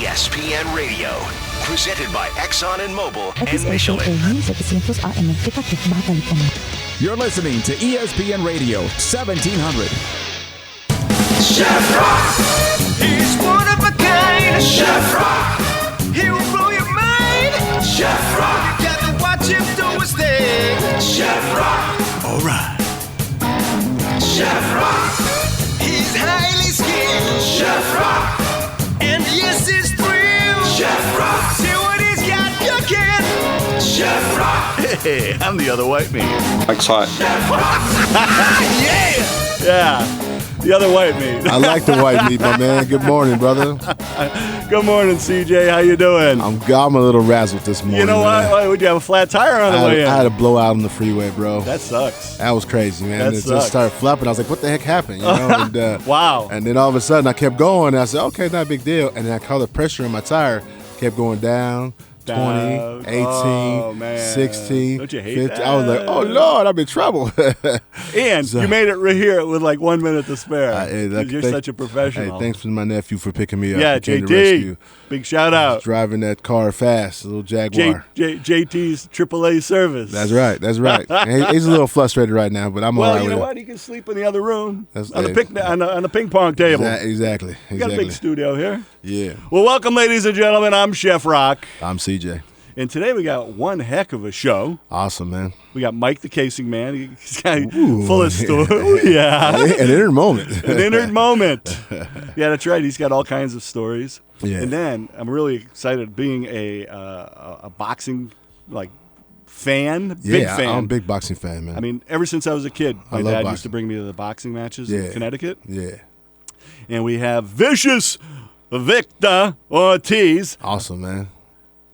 ESPN Radio. Presented by Exxon and Mobil and Michelin. You're listening to ESPN Radio 1700. Chef Rock, he's one of a kind. Chef Rock, he will blow your mind. Chef Rock, you gotta watch him do his thing. Chef Rock, alright. Chef Rock, he's highly skilled. Chef Rock, and yes, it's thrill. Chef Rock, see what he's got cooking. Chef Rock, Hey, I'm the other white man. Mike's hot. Chef Rock, Yeah, the other white meat. I like the white meat, my man. Good morning, brother. Good morning, CJ. How you doing? I'm a little razzled this morning. You know man. what? Would you have a flat tire on the way in? I had a blowout on the freeway, bro. That sucks. That was crazy, man. That It sucks. just started flapping. I was like, what the heck happened? You know? And, Wow. And then all of a sudden, I kept going. And I said, okay, not a big deal. And then I caught the pressure in my tire. Kept going down. 20, 18, Oh, man. 16, Don't you hate 50. that? I was like, oh, Lord, I'm in trouble. And So- you made it right here with like 1 minute to spare. Hey, 'Cause you're such a professional. Hey, thanks to my nephew for picking me up. Yeah, He came to JT. rescue. Big shout I was out. driving that car fast, a little Jaguar. JT's AAA service. That's right. That's right. And he's a little frustrated right now, but I'm all Well, right you know with what? He can sleep in the other room That's- on the hey. on the ping pong table. Exactly. We got a big studio here. Yeah. Well, welcome, ladies and gentlemen. I'm Chef Rock, I'm CJ. and today we got one heck of a show. Awesome, man. We got Mike the Casing Man. He's got full of stories. Ooh, yeah. An inner moment. An innard moment. Yeah, that's right. He's got all kinds of stories. Yeah. And then I'm really excited being a boxing fan, big Yeah, fan. I'm a big boxing fan, man. I mean, ever since I was a kid, my love dad used boxing. to bring me to the boxing matches Yeah. in Connecticut. Yeah. And we have Vicious Victor Ortiz, Awesome, man.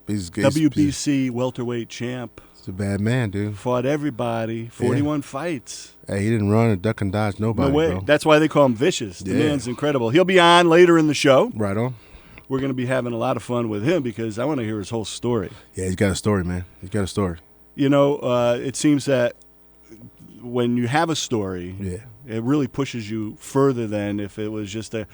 He's WBC welterweight champ. He's a bad man, dude. Fought everybody, 41 fights. Hey, he didn't run or duck and dodge nobody, No way. bro. That's why they call him Vicious. The Yeah. man's incredible. He'll be on later in the show. Right on. We're going to be having a lot of fun with him because I want to hear his whole story. Yeah, he's got a story, man. He's got a story. You know, it seems that when you have a story, Yeah. it really pushes you further than if it was just a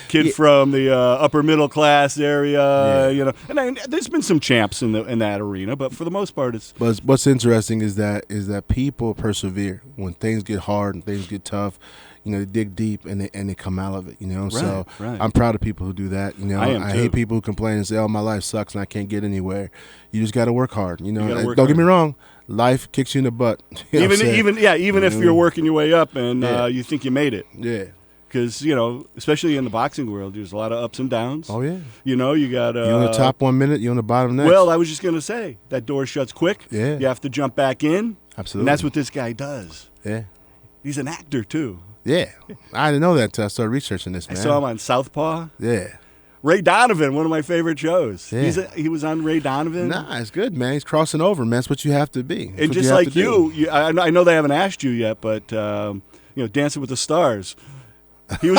kid from the upper middle class area. Yeah. You know, and there's been some champs in that arena, but for the most part, it's But what's interesting is that people persevere when things get hard and things get tough. You know, they dig deep and they come out of it. You know, so right. I'm proud of people who do that. You know, I am too. hate people who complain and say, "Oh, my life sucks and I can't get anywhere." You just got to work hard. You know, gotta work don't get hard. me wrong. Life kicks you in the butt. You know what I'm saying? even if you're working your way up and Yeah. you think you made it, Yeah. because especially in the boxing world, there's a lot of ups and downs. Oh yeah. You know, you got You on the top 1 minute, you on the bottom next. Well, I was just gonna say that door shuts quick. Yeah. You have to jump back in. Absolutely. And that's what this guy does. Yeah. He's an actor too. Yeah. I didn't know that until I started researching this, I man. saw him on Southpaw. Yeah. Ray Donovan, one of my favorite shows. Yeah. He was on Ray Donovan. Nah, it's good, man. He's crossing over, man. That's what you have to be. That's And what just have like to do. you, I know they haven't asked you yet, but Dancing with the Stars. He was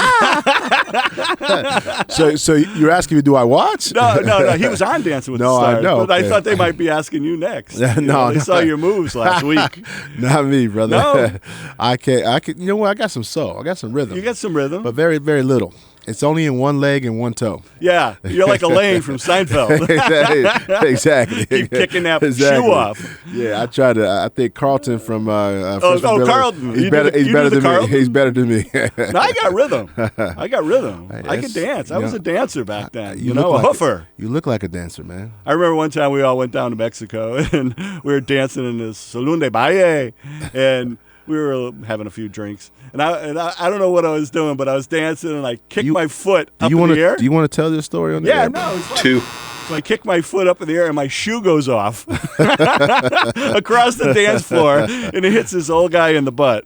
So you're asking me, do I watch? no. He was on Dancing with the No, I Stars. know, But I okay. thought they might be asking you next. No, You know, they no. saw your moves last week. Not me, brother. No? I can't. You know what? I got some soul. I got some rhythm. You got some rhythm. but very, very little. It's only in one leg and one toe. Yeah, you're like Elaine from Seinfeld. Exactly. Keep kicking that Exactly. shoe off. Yeah, I try to. I think Carlton from. Carlton. He's You better. do He's the better than me. Carlton? He's better than me. No, I got rhythm. I Yes. could dance. I was a dancer back then. You look know, a like hoofer. You look like a dancer, man. I remember one time we all went down to Mexico and we were dancing in this Salón de Baile, and we were having a few drinks. And I don't know what I was doing, but I was dancing and I kicked my foot up in the air. Do you want to tell this story on the Yeah, air? no. It's like, Two. so I kick my foot up in the air and my shoe goes off across the dance floor and it hits this old guy in the butt.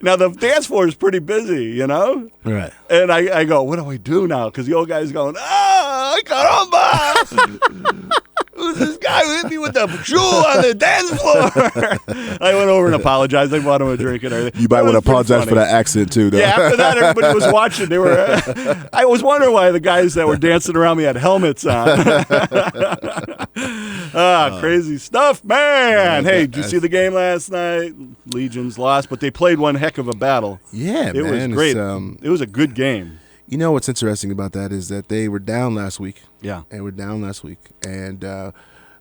Now, the dance floor is pretty busy, you know? Right. And I go, what do I do now? Because the old guy's going, caramba! Who's this guy who hit me with the shoe on the dance floor? I went over and apologized. I bought him a drink and everything. You might It want to was pretty apologize funny. for that accent too, though. Yeah, after that, everybody was watching. They were. I was wondering why the guys that were dancing around me had helmets on. Crazy stuff, man. Hey, did you see the game last night? Legions lost, but they played one heck of a battle. Yeah, It man. was great. It's, It was a good game. You know what's interesting about that is that they were down last week. Yeah. They were down last week, and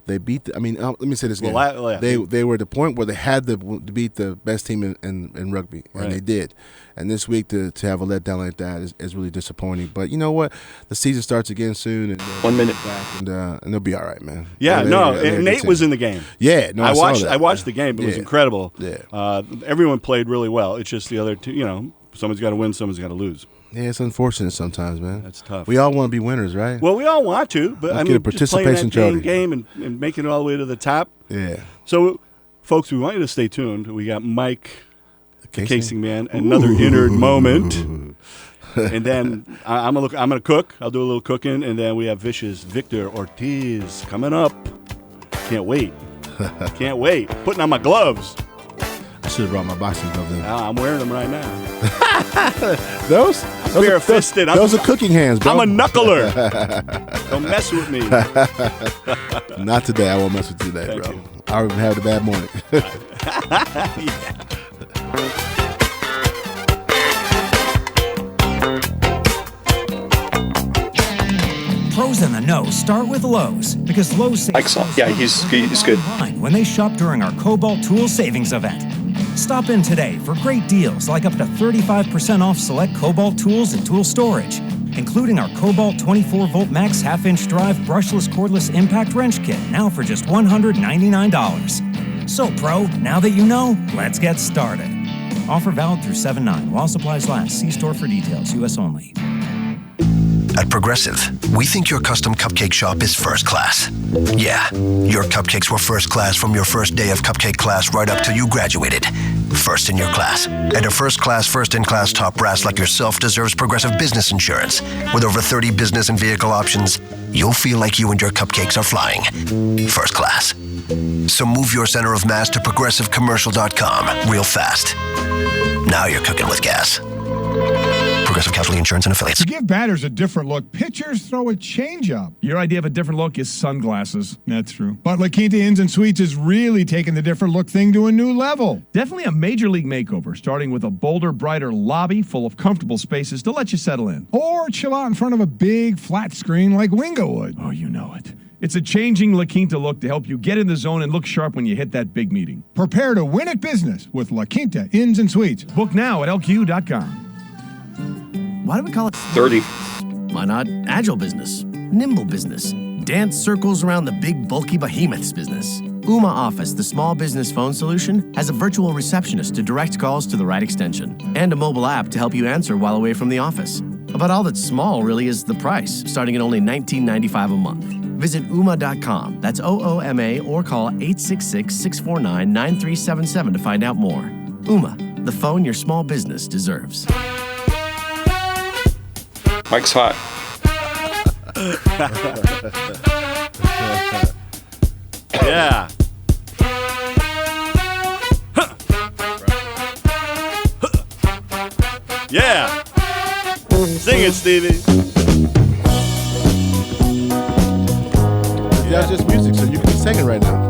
they beat. Let me say this again. Well, They were at the point where they had to beat the best team in rugby, and they did. And this week to have a letdown like that is really disappointing. But you know what? The season starts again soon, and 1 minute back, and they'll be all right, man. Yeah, and Nate was in the game. Yeah, no, I watched the game. It was incredible. Yeah, everyone played really well. It's just the other two. Someone's got to win, someone's got to lose. Yeah, it's unfortunate sometimes, man. That's tough. We all want to be winners, right? Well, we all want to, but Let's get a participation just playing that trophy. game and making it all the way to the top. Yeah. So, folks, we want you to stay tuned. We got Mike, the Casing Man, Ooh. another innard moment, and then I'm gonna cook. I'll do a little cooking, and then we have Vicious Victor Ortiz coming up. Can't wait. Can't wait. Putting on my gloves. I should have brought my boxing gloves in. I'm wearing them right now. Those bare-fisted. Those are cooking hands, bro. I'm a knuckler. Don't mess with me. Not today. I won't mess with you today, Thank bro. you. I already had a bad morning. Pros in the know start with Lowe's because Lowe's saves Excellent. Yeah, he's good. when they shop during our Cobalt Tool Savings event. Stop in today for great deals like up to 35% off select Cobalt tools and tool storage, including our Cobalt 24-volt max half-inch drive brushless cordless impact wrench kit, now for just $199. So, Pro, now that you know, let's get started. Offer valid through 7/9 while supplies last. See store for details. U.S. only. At Progressive, we think your custom cupcake shop is first class. Yeah, your cupcakes were first class from your first day of cupcake class right up till you graduated. First in your class. And a first-in-class top brass like yourself deserves Progressive business insurance. With over 30 business and vehicle options, you'll feel like you and your cupcakes are flying. First class. So move your center of mass to progressivecommercial.com real fast. Now you're cooking with gas. Progressive Casualty Insurance and Affiliates. To give batters a different look, pitchers throw a changeup. Your idea of a different look is sunglasses. That's true. But La Quinta Inns and Suites is really taking the different look thing to a new level. Definitely a major league makeover, starting with a bolder, brighter lobby full of comfortable spaces to let you settle in. Or chill out in front of a big flat screen like Wingo would. Oh, you know it. It's a changing La Quinta look to help you get in the zone and look sharp when you hit that big meeting. Prepare to win at business with La Quinta Inns and Suites. Book now at LQ.com. Why do we call it 30. Why not agile business, nimble business, dance circles around the big bulky behemoths business? Ooma Office, the small business phone solution, has a virtual receptionist to direct calls to the right extension and a mobile app to help you answer while away from the office. But all that's small really is the price, starting at only $19.95 a month. Visit Ooma.com, that's OOMA, or call 866-649-9377 to find out more. Ooma, the phone your small business deserves. Mike's hot. Yeah. Yeah. Sing it, Stevie. That's just music, so you can be singing right now.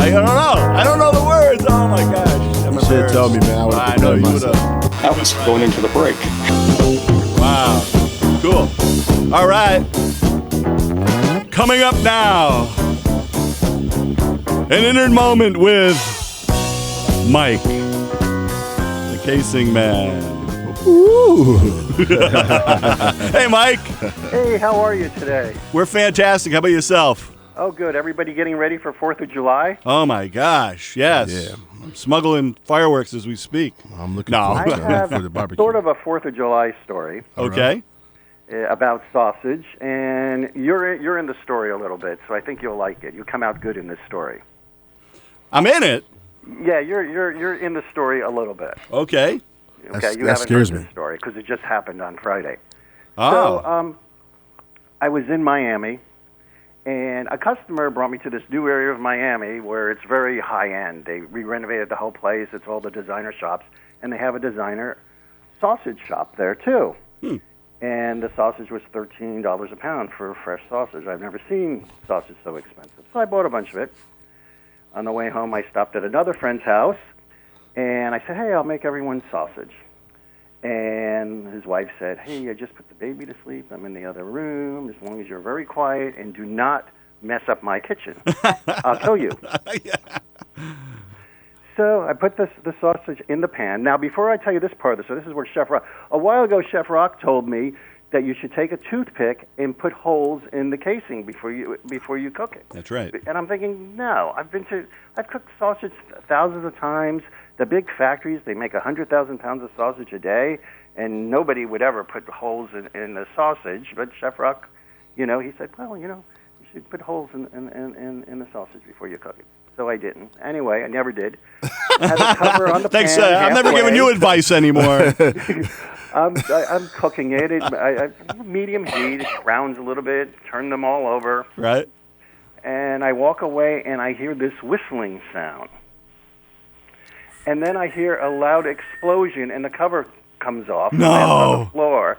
I don't know. I don't know the words. Oh my gosh. You should have told me, man. I know you would have. That was going into the break. Wow. Cool. All right. Coming up now, an innard moment with Mike, the Casing Man. Ooh. Hey, Mike. Hey, how are you today? We're fantastic. How about yourself? Oh, good. Everybody getting ready for 4th of July? Oh, my gosh. Yes. Yeah. I'm smoggling fireworks as we speak. I'm looking I forward have for the barbecue. sort of a 4th of July story Okay. about sausage, and you're in the story a little bit, so I think you'll like it. You'll come out good in this story. I'm in it. Yeah, you're in the story a little bit. Okay. Okay, you that haven't scares heard me. this story because it just happened on Friday. Oh. So, I was in Miami, and a customer brought me to this new area of Miami where it's very high-end. They re-renovated the whole place. It's all the designer shops, and they have a designer sausage shop there, too. And the sausage was $13 a pound for fresh sausage. I've never seen sausage so expensive. So I bought a bunch of it. On the way home, I stopped at another friend's house, And I said, hey, I'll make everyone sausage. And his wife said, hey, I just put the baby to sleep. I'm in the other room. As long as you're very quiet and do not mess up my kitchen, I'll kill you. So I put the sausage in the pan. Now, before I tell you this part of this, so this is where Chef Rock, a while ago, Chef Rock told me that you should take a toothpick and put holes in the casing before you cook it. That's right. And I'm thinking, no, I've cooked sausage thousands of times. The big factories, they make 100,000 pounds of sausage a day, and nobody would ever put holes in the sausage. But Chef Rock, he said, well, you should put holes in the sausage before you cook it. So I didn't. Anyway, I never did. Had the cover on the Thanks. pan I'm never giving you advice anymore. I'm cooking it. I medium heat. It browns a little bit. Turn them all over. Right. And I walk away, and I hear this whistling sound. And then I hear a loud explosion, and the cover comes off. No. On the floor.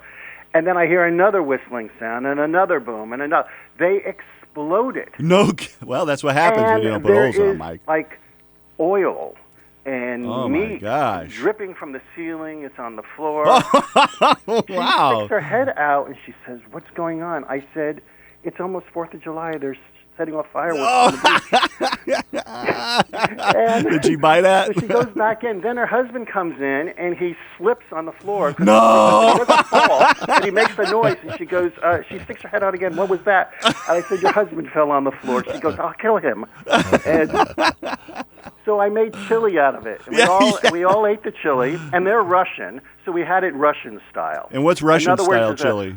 And then I hear another whistling sound, and another boom, and another. They exploded. No. Well, that's what happens when you don't put holes on, Mike. Like oil and meat dripping from the ceiling. It's on the floor. Wow. She sticks her head out, and she says, what's going on? I said, it's almost 4th of July. They're setting off fireworks on the beach. Did she buy that? So she goes back in. Then her husband comes in, and he slips on the floor. No! He doesn't fall, but he makes the noise, and she goes, she sticks her head out again. What was that? And I said, your husband fell on the floor. She goes, I'll kill him. And so I made chili out of it. We all ate the chili, and they're Russian, so we had it Russian style. And what's Russian-style chili?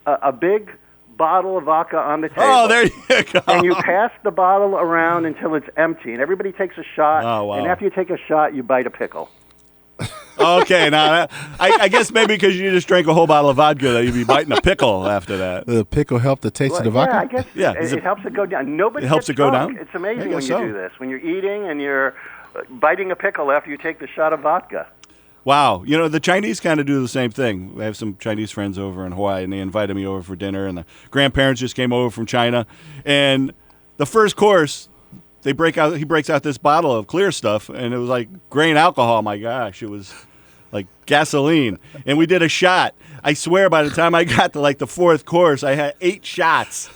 A big bottle of vodka on the table. Oh, there you go. And you pass the bottle around until it's empty, and everybody takes a shot. Oh, wow. And after you take a shot, you bite a pickle. Okay, now I guess maybe because you just drank a whole bottle of vodka that you'd be biting a pickle after that. The pickle helped the taste of the vodka? Yeah, I guess it helps it go down. Nobody it helps gets it go drunk. down? It's amazing when you so. do this. When you're eating and you're biting a pickle after you take the shot of vodka. Wow. The Chinese kind of do the same thing. I have some Chinese friends over in Hawaii, and they invited me over for dinner, and the grandparents just came over from China. And the first course, he breaks out this bottle of clear stuff, and it was like grain alcohol. My gosh, it was like gasoline. And we did a shot. I swear by the time I got to like the 4th course, I had 8 shots.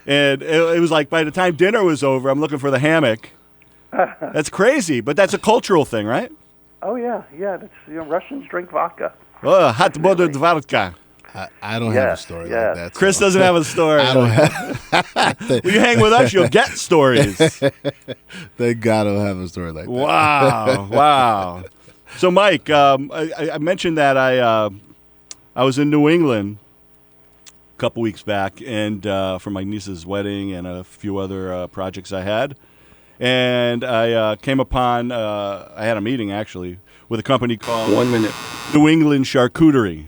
And it was like by the time dinner was over, I'm looking for the hammock. That's crazy, but that's a cultural thing, right? Oh, yeah. That's, Russians drink vodka. Oh, hot blooded vodka. I don't have a story like that. Chris doesn't have a story. I don't have. When you hang with us, you'll get stories. Thank God I don't have a story like that. Wow. So, Mike, I mentioned that I was in New England a couple weeks back and for my niece's wedding and a few other projects I had. And I came upon, I had a meeting actually with a company called 1 minute. New England Charcuterie.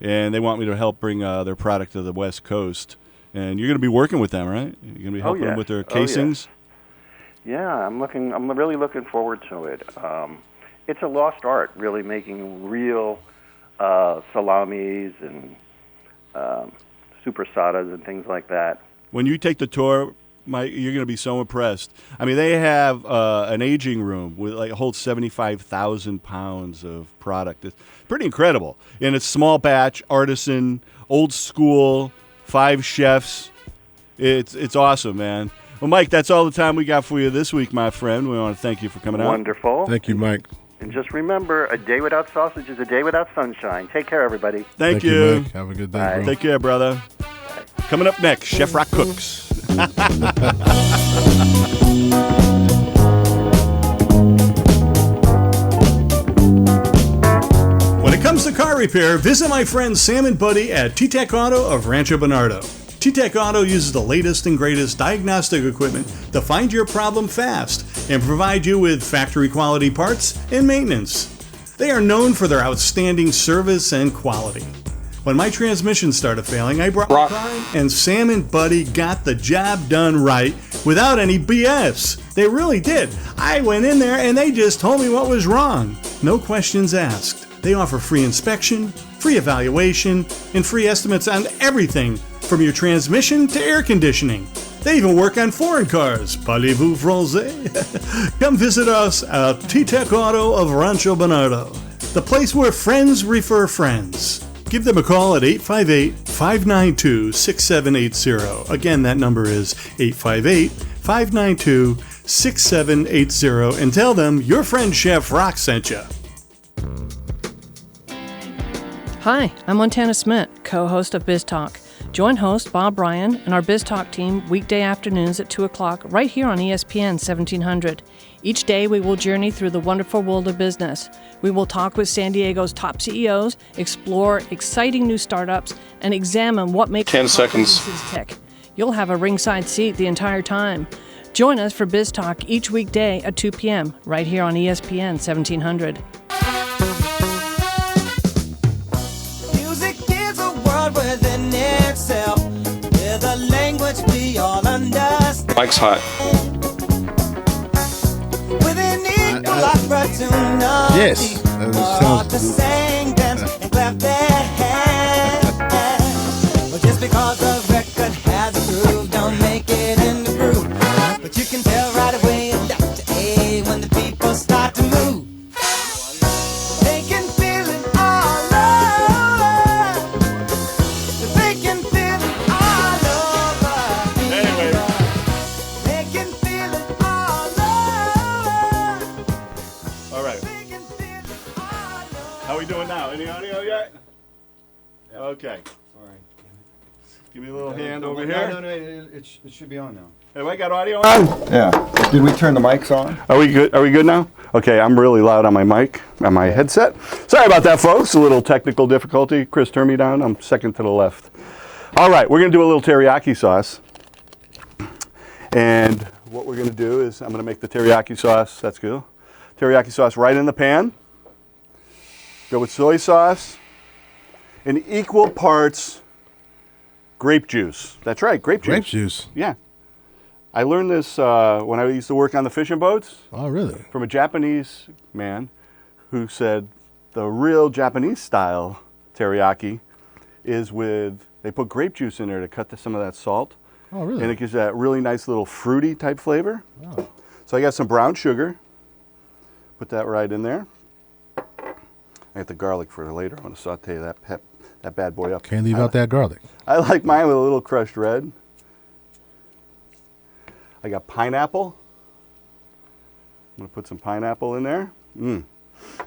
And they want me to help bring their product to the West Coast. And you're going to be working with them, right? You're going to be helping them with their casings? Yeah, I'm really looking forward to it. It's a lost art, really, making real salamis and supersadas and things like that. When you take the tour, Mike, you're going to be so impressed. I mean, they have an aging room with holds 75,000 pounds of product. It's pretty incredible. And it's small batch, artisan, old school, 5 chefs. It's awesome, man. Well, Mike, that's all the time we got for you this week, my friend. We want to thank you for coming out. Wonderful. Thank you, Mike. And just remember, a day without sausage is a day without sunshine. Take care, everybody. Thank you. Mike. Have a good day, bro. Take care, brother. Bye. Coming up next, Chef Rock Cooks. When it comes to car repair, visit my friend Sam and Buddy at T-Tech Auto of Rancho Bernardo. T-Tech Auto uses the latest and greatest diagnostic equipment to find your problem fast and provide you with factory quality parts and maintenance. They are known for their outstanding service and quality. When my transmission started failing, I brought my car in, and Sam and Buddy got the job done right without any BS. They really did. I went in there and they just told me what was wrong. No questions asked. They offer free inspection, free evaluation, and free estimates on everything from your transmission to air conditioning. They even work on foreign cars. Parlez-vous français? Come visit us at T-Tech Auto of Rancho Bernardo, the place where friends refer friends. Give them a call at 858-592-6780. Again, that number is 858-592-6780, and tell them your friend Chef Rock sent you. Hi, I'm Montana Smith, co-host of Biz Talk. Join host Bob Ryan and our Biz Talk team weekday afternoons at 2 o'clock right here on ESPN 1700. Each day we will journey through the wonderful world of business. We will talk with San Diego's top CEOs, explore exciting new startups, and examine what makes 10 seconds. businesses tick. You'll have a ringside seat the entire time. Join us for Biz Talk each weekday at 2 p.m. right here on ESPN 1700. Music is a world within itself, with a language we all understand. Mike's hot. Within equal opportunity, Yes. all to sing, dance, and clap their hands. But just because the record has a groove, don't make it in the groove. But you can tell right away it's Dr. A when the people start to move. They can feel it all over. They can feel it all over. Anyway. They can feel it all over. All right. They can feel it all over. How we doing now? Any audio yet? Okay. All right. Give me a little hand over here. No, it should be on now. Have I got audio on? Yeah. Did we turn the mics on? Are we good? Are we good now? Okay, I'm really loud on my mic, on my headset. Sorry about that, folks. A little technical difficulty. Chris, turn me down. I'm second to the left. All right, we're going to do a little teriyaki sauce. And what we're going to do is I'm going to make the teriyaki sauce. That's good. Teriyaki sauce right in the pan. Go with soy sauce in equal parts grape juice. That's right, grape juice. Grape juice. Yeah. I learned this when I used to work on the fishing boats. Oh, really? From a Japanese man who said the real Japanese style teriyaki is they put grape juice in there to cut some of that salt. Oh, really? And it gives that really nice little fruity type flavor. Oh. So I got some brown sugar. Put that right in there. I got the garlic for later. I'm going to saute that bad boy up. Can't leave out that garlic. I like mine with a little crushed red. I got pineapple. I'm going to put some pineapple in there. Can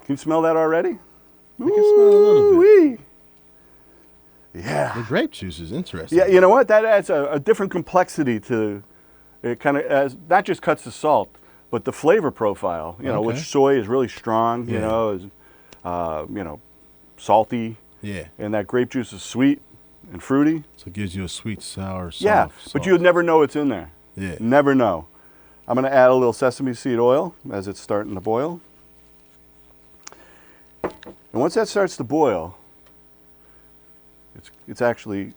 you smell that already? I can smell it a little bit. Yeah. The grape juice is interesting. Yeah, you know what? That adds a different complexity to it. Kind of not just cuts the salt, but the flavor profile. You know, Okay. which soy is really strong. You Yeah. know, is salty. Yeah. And that grape juice is sweet and fruity. So it gives you a sweet, sour, soft Yeah, but you would never know it's in there. Yeah. Never know. I'm going to add a little sesame seed oil as it's starting to boil. And once that starts to boil, it's actually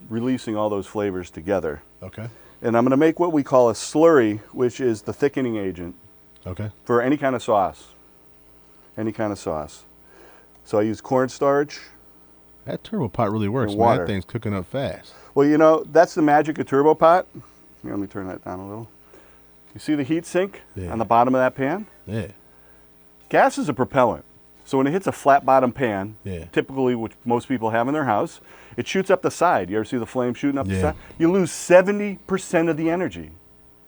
releasing all those flavors together. Okay. And I'm going to make what we call a slurry, which is the thickening agent. Okay. For any kind of sauce. Any kind of sauce. So I use cornstarch. That turbo pot really works, and man. water. That thing's cooking up fast. Well, you know, that's the magic of turbo pot. Here, let me turn that down a little. You see the heat sink on the bottom of that pan? Yeah. Gas is a propellant. So when it hits a flat bottom pan, Yeah. typically what most people have in their house, it shoots up the side. You ever see the flame shooting up the Yeah. side? You lose 70% of the energy.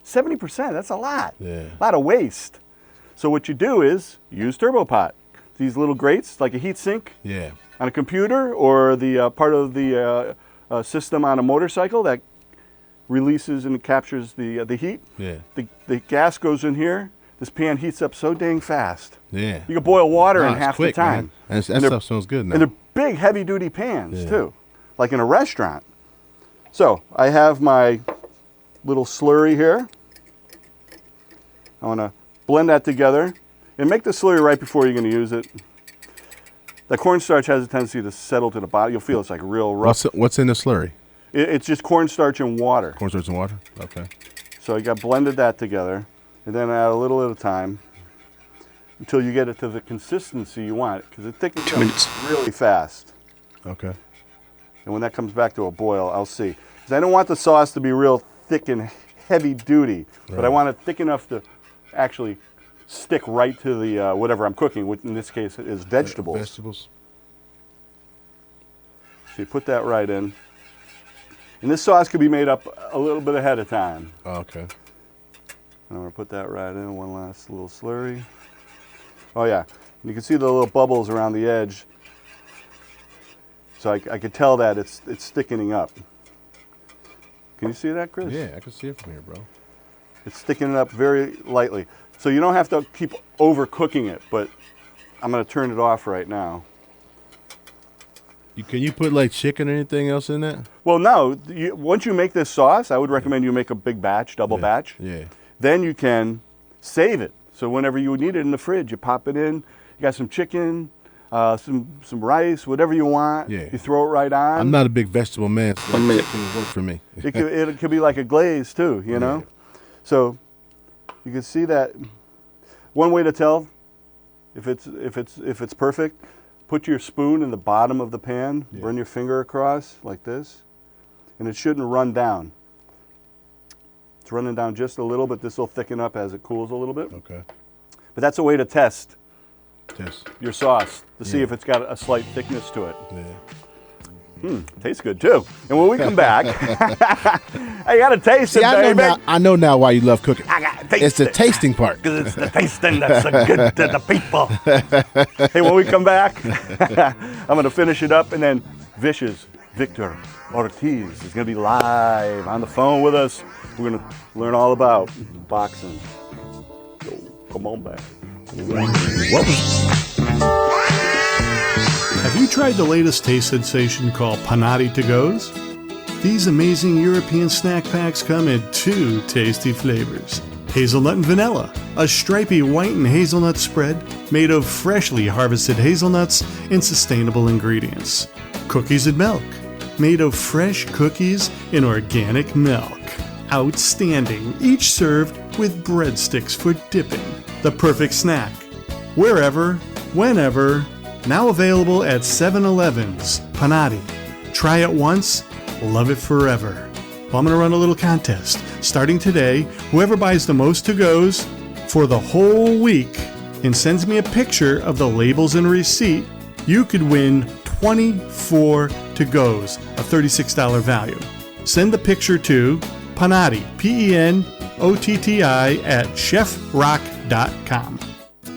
70%, that's a lot. Yeah. A lot of waste. So what you do is use turbo pot. These little grates, like a heat sink Yeah. on a computer or the part of the system on a motorcycle that releases and captures the heat. Yeah. The gas goes in here. This pan heats up so dang fast. Yeah. You can boil water No, in it's half quick, the time. man. And that And they're- stuff smells good now. And they're big, heavy-duty pans, Yeah. too, like in a restaurant. So I have my little slurry here. I want to blend that together. And make the slurry right before you're going to use it. The cornstarch has a tendency to settle to the bottom. You'll feel it's like real rough. What's in the slurry? It's just cornstarch and water. Cornstarch and water? Okay. So I got blended that together. And then add a little at a time until you get it to the consistency you want. Because it thickens 2 minutes. really fast. Okay. And when that comes back to a boil, I'll see. Because I don't want the sauce to be real thick and heavy duty, but I Right. want it thick enough to actually stick right to the whatever I'm cooking, which in this case is vegetables. Vegetables. So you put that right in. And this sauce could be made up a little bit ahead of time. Oh, okay. I'm going to put that right in, one last little slurry. Oh yeah, you can see the little bubbles around the edge. So I could tell that it's thickening up. Can you see that, Chris? Yeah, I can see it from here, bro. It's thickening up very lightly. So you don't have to keep overcooking it, but I'm going to turn it off right now. Can you put like chicken or anything else in that? Well, no. Once you make this sauce, I would recommend you make a big batch, double batch. Yeah. Then you can save it. So whenever you need it in the fridge, you pop it in. You got some chicken, some rice, whatever you want. Yeah. You throw it right on. I'm not a big vegetable man, so chicken would work for me. It could be like a glaze too, you know. So you can see that. One way to tell if it's perfect, put your spoon in the bottom of the pan, run your finger across like this, and it shouldn't run down. It's running down just a little, but this will thicken up as it cools a little bit. Okay. But that's a way to test Test. your sauce to see if it's got a slight thickness to it. Tastes good too. And when we come back, I gotta taste See, it, I baby. know now why you love cooking. I gotta taste It's the it. tasting part. Because it's the tasting that's so good to the people. Hey, when we come back, I'm going to finish it up, and then Vicious Victor Ortiz is going to be live on the phone with us. We're going to learn all about boxing. So, come on back. Have you tried the latest taste sensation called Panati To-Goes? These amazing European snack packs come in 2 tasty flavors. Hazelnut and vanilla, a stripy white and hazelnut spread made of freshly harvested hazelnuts and sustainable ingredients. Cookies and milk, made of fresh cookies and organic milk. Outstanding, each served with breadsticks for dipping. The perfect snack. Wherever, whenever, now available at 7-Eleven's. Panati. Try it once, love it forever. Well, I'm going to run a little contest. Starting today, whoever buys the most to-goes for the whole week and sends me a picture of the labels and receipt, you could win 24 to-goes, a $36 value. Send the picture to Panati, Penotti at chefrock.com.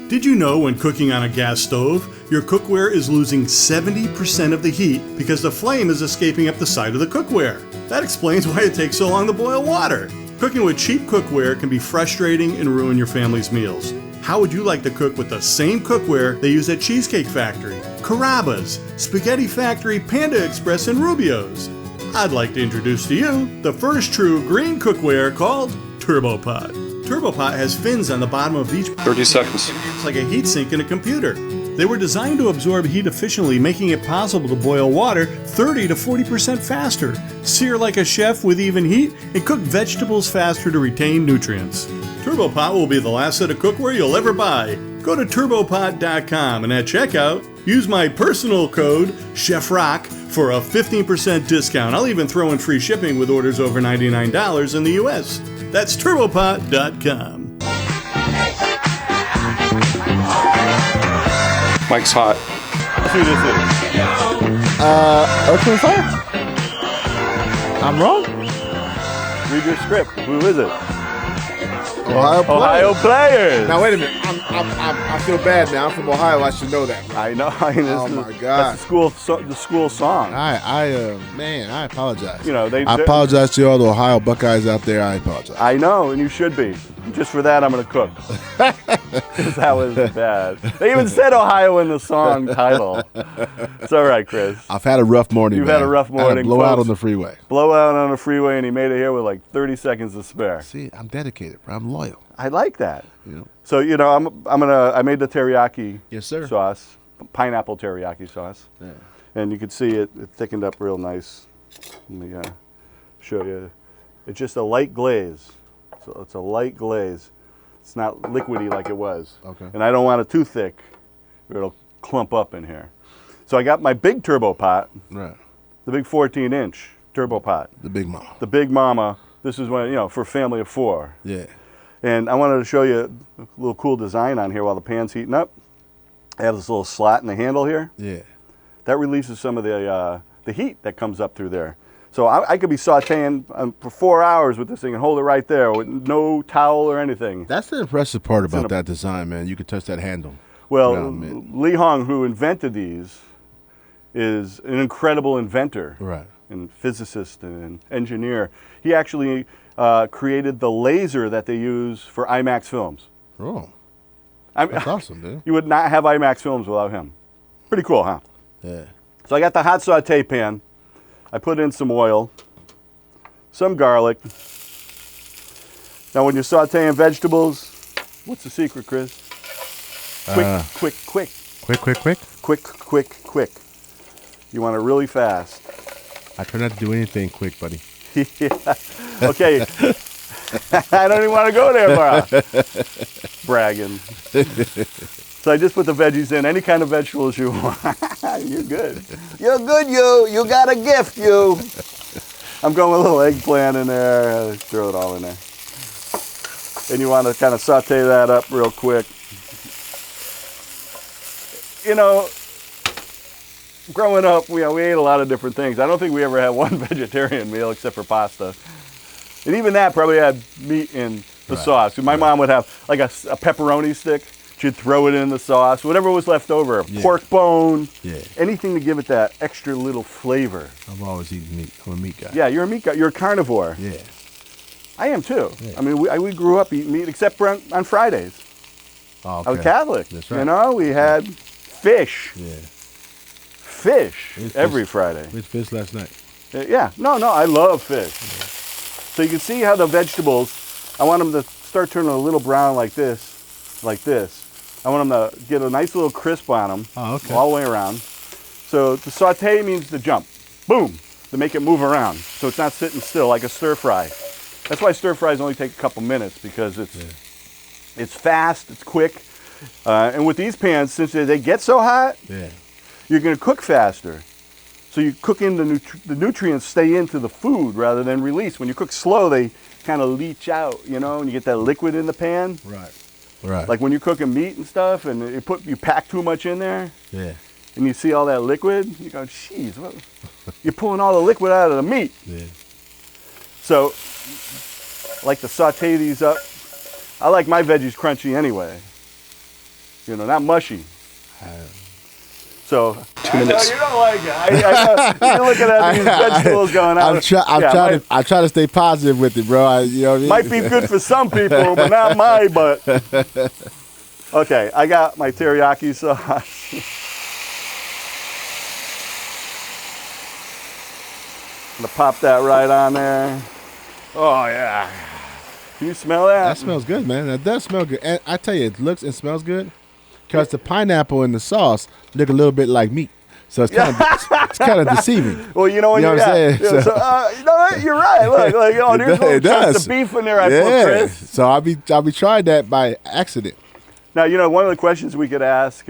Did you know when cooking on a gas stove, your cookware is losing 70% of the heat because the flame is escaping up the side of the cookware? That explains why it takes so long to boil water. Cooking with cheap cookware can be frustrating and ruin your family's meals. How would you like to cook with the same cookware they use at Cheesecake Factory, Carrabba's, Spaghetti Factory, Panda Express, and Rubio's? I'd like to introduce to you the first true green cookware called TurboPot. TurboPot has fins on the bottom of each pot. 30 seconds. It's like a heat sink in a computer. They were designed to absorb heat efficiently, making it possible to boil water 30 to 40% faster, sear like a chef with even heat, and cook vegetables faster to retain nutrients. TurboPot will be the last set of cookware you'll ever buy. Go to turbopot.com and at checkout, use my personal code CHEFROCK for a 15% discount. I'll even throw in free shipping with orders over $99 in the US. That's turbopot.com. Mike's hot. Let's see who this is. Earth, Wind, Fire? I'm wrong? Read your script. Who is it? Ohio Players. Now wait a minute. I feel bad, man. I'm from Ohio. I should know that. I know. Oh my God. That's the school song. Man, I apologize. You know, I apologize to all the Ohio Buckeyes out there. I apologize. I know, and you should be. Just for that, I'm going to cook. Because that was bad. They even said Ohio in the song title. It's all right, Chris. I've had a rough morning. You've man. had a rough morning. I had a blowout folks. on the freeway. Blowout on the freeway, and he made it here with like 30 seconds to spare. See, I'm dedicated, bro. I'm loyal. I like that. You know. So I made the teriyaki sauce, pineapple teriyaki sauce, and you can see it thickened up real nice. Let me show you. It's just a light glaze. So it's a light glaze. It's not liquidy like it was. Okay. And I don't want it too thick, or it'll clump up in here. So I got my big turbo pot. Right. The big 14-inch turbo pot. The big mama. The big mama This is when, for a family of 4. Yeah. And I wanted to show you a little cool design on here while the pan's heating up. I have this little slot in the handle here. Yeah. That releases some of the heat that comes up through there. So I could be sauteing for 4 hours with this thing and hold it right there with no towel or anything. That's the impressive part about that design, man. You can touch that handle. Well, Li Hong, who invented these, is an incredible inventor. Right. And physicist and engineer. He actually created the laser that they use for IMAX films. Oh. That's awesome, dude. You would not have IMAX films without him. Pretty cool, huh? Yeah. So I got the hot saute pan. I put in some oil, some garlic. Now when you're sauteing vegetables, what's the secret, Chris? Quick. Quick. You want it really fast. I try not to do anything quick, buddy. Yeah. Okay. I don't even want to go there, Mara. Bragging. So I just put the veggies in, any kind of vegetables you want. You're good. You're good, you. You got a gift, you. I'm going with a little eggplant in there. Throw it all in there. And you want to kind of saute that up real quick. Growing up, we ate a lot of different things. I don't think we ever had one vegetarian meal except for pasta. And even that probably had meat in the sauce. My mom would have like a pepperoni stick. She'd throw it in the sauce, whatever was left over, pork bone, anything to give it that extra little flavor. I've always eaten meat. I'm a meat guy. Yeah, you're a meat guy. You're a carnivore. Yeah. I am too. Yeah. I mean, we grew up eating meat except for on Fridays. Oh, okay. I was Catholic. That's right. We had fish. Yeah. Fish every Friday. We had fish last night. Yeah. No, I love fish. Yeah. So you can see how the vegetables, I want them to start turning a little brown like this. I want them to get a nice little crisp on them all the way around. So the saute means to jump. Boom. To make it move around. So it's not sitting still like a stir fry. That's why stir fries only take a couple minutes because it's fast, it's quick. And with these pans, since they get so hot, you're going to cook faster. So you cook in the nutrients stay into the food rather than release. When you cook slow, they kind of leach out, and you get that liquid in the pan. Right. Like when you're cooking meat and stuff, and you pack too much in there. Yeah. And you see all that liquid, you go, geez, you're pulling all the liquid out of the meat. Yeah. So, I like to saute these up. I like my veggies crunchy anyway. Not mushy. So 2 minutes. You don't like it. You're looking at these vegetables going out. I try to stay positive with it, bro. Might be good for some people, but not my butt. Okay, I got my teriyaki sauce. I'm gonna pop that right on there. Oh yeah. Can you smell that? That smells good, man. That does smell good. And I tell you, it looks and smells good because the pineapple in the sauce look a little bit like meat. So it's kind of deceiving. Well, you know what I'm saying? Yeah, so, you're right. Look, there's little chunks of beef in there I put, Chris. So I'll be trying that by accident. Now, one of the questions we could ask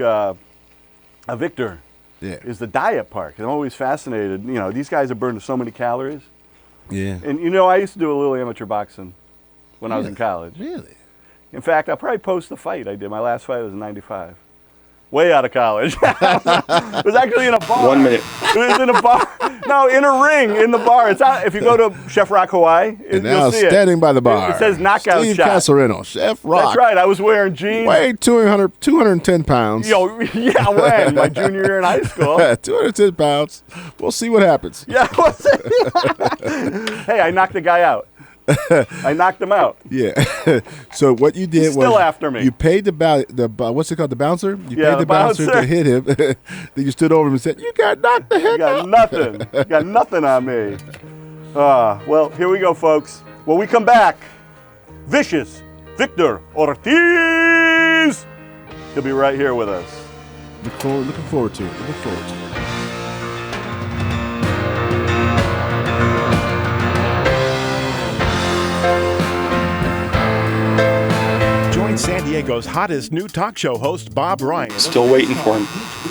Victor is the diet part. 'Cause I'm always fascinated. These guys are burning so many calories. Yeah. And, I used to do a little amateur boxing when I was in college. Really? In fact, I'll probably post the fight I did. My last fight was in '95. Way out of college. It was actually in a bar. 1 minute. It was in a bar. No, in a ring in the bar. It's not, if you go to Chef Rock Hawaii, and now you'll see standing by the bar. It says knockout Steve shot. Casarino, Chef Rock. That's right. I was wearing jeans. Weighed 210 pounds. Yeah, when? My junior year in high school. 210 pounds. We'll see what happens. Yeah. Hey, I knocked the guy out. I knocked him out. Yeah. So what you did He's was still after me. You paid what's it called, the bouncer? You Yeah, paid the bouncer to hit him. Then you stood over him and said, "You got knocked the heck out." You got nothing. You got nothing on me. Well, here we go, folks. When we come back, vicious Victor Ortiz. He'll be right here with us. Looking forward to it. Join San San Diego's hottest new talk show host, Bob Ryan. Still waiting for him.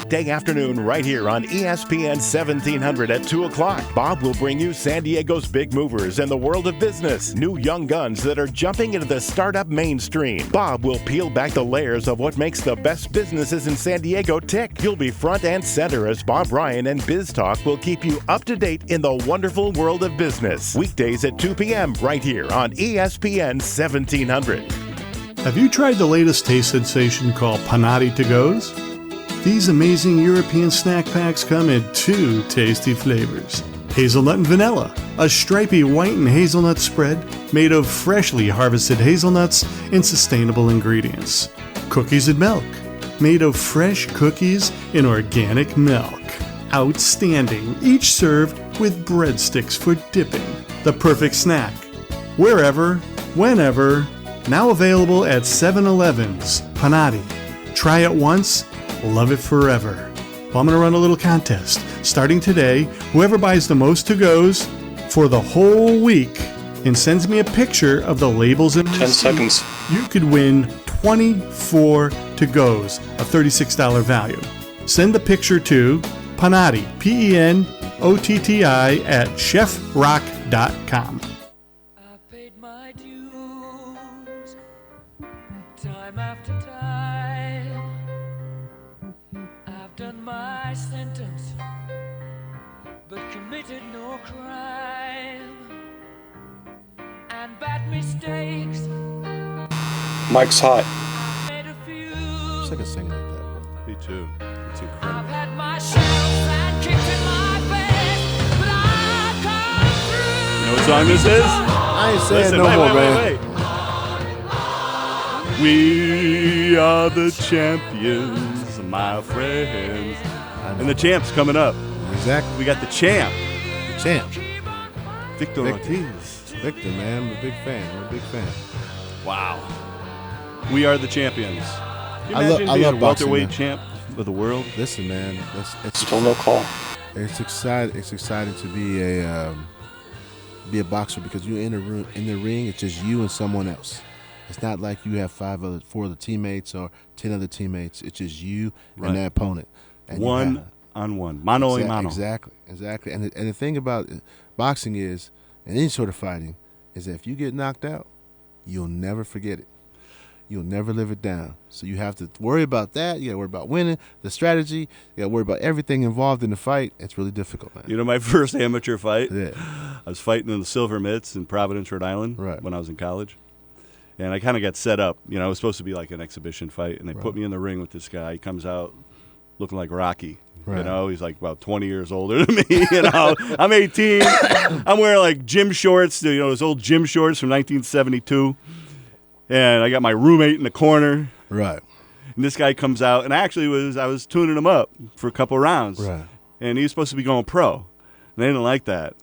Day afternoon right here on ESPN 1700 at 2 o'clock. Bob will bring you San Diego's big movers and the world of business. New young guns that are jumping into the startup mainstream. Bob will peel back the layers of what makes the best businesses in San Diego tick. You'll be front and center as Bob Ryan and Biz Talk will keep you up to date in the wonderful world of business. Weekdays at 2 p.m. right here on ESPN 1700. Have you tried the latest taste sensation called Panati To-Goes? These amazing European snack packs come in 2 tasty flavors. Hazelnut and vanilla, a stripy white and hazelnut spread made of freshly harvested hazelnuts and sustainable ingredients. Cookies and milk, made of fresh cookies and organic milk. Outstanding, each served with breadsticks for dipping. The perfect snack. Wherever, whenever, now available at 7-Eleven's. Panati. Try it once, love it forever. Well, I'm going to run a little contest. Starting today, whoever buys the most to-goes for the whole week and sends me a picture of the labels and 10 seconds. you could win 24 to-goes, a $36 value. Send the picture to Panati, P-E-N-O-T-T-I at chefrock.com. Time after time, I've done my sentence, but committed no crime, and bad mistakes. Mike's hot. Wish I could sing like that, bro. Me too. It's incredible. I've had my shells and kicked in my face, but I've come through. You know what song this is? I ain't saying Listen, no more, man. wait. We are the champions, my friends. And the champ's coming up. Exactly. We got the champ. The champ. Victor Ortiz. Victor, man. I'm a big fan. Wow. We are the champions. Can you imagine I being love a boxing, welterweight man. champ of the world? Listen, man. It's Still no call. It's exciting to be a boxer because you're in the ring. It's just you and someone else. It's not like you have 4 other teammates or 10 other teammates. It's just you and that opponent. And one on one, mano a mano. Exactly. And the thing about boxing is, and any sort of fighting, is that if you get knocked out, you'll never forget it. You'll never live it down. So you have to worry about that. You got to worry about winning, the strategy. You got to worry about everything involved in the fight. It's really difficult, man. You know, my first amateur fight, Yeah. I was fighting in the Silver Mitts in Providence, Rhode Island, when I was in college. And I kind of got set up. You know, it was supposed to be like an exhibition fight, and they put me in the ring with this guy. He comes out looking like Rocky. Right. You know, he's like about 20 years older than me. You know, I'm 18. I'm wearing like gym shorts, you know, those old gym shorts from 1972. And I got my roommate in the corner. Right. And this guy comes out, and I was tuning him up for a couple rounds. Right. And he was supposed to be going pro. And they didn't like that.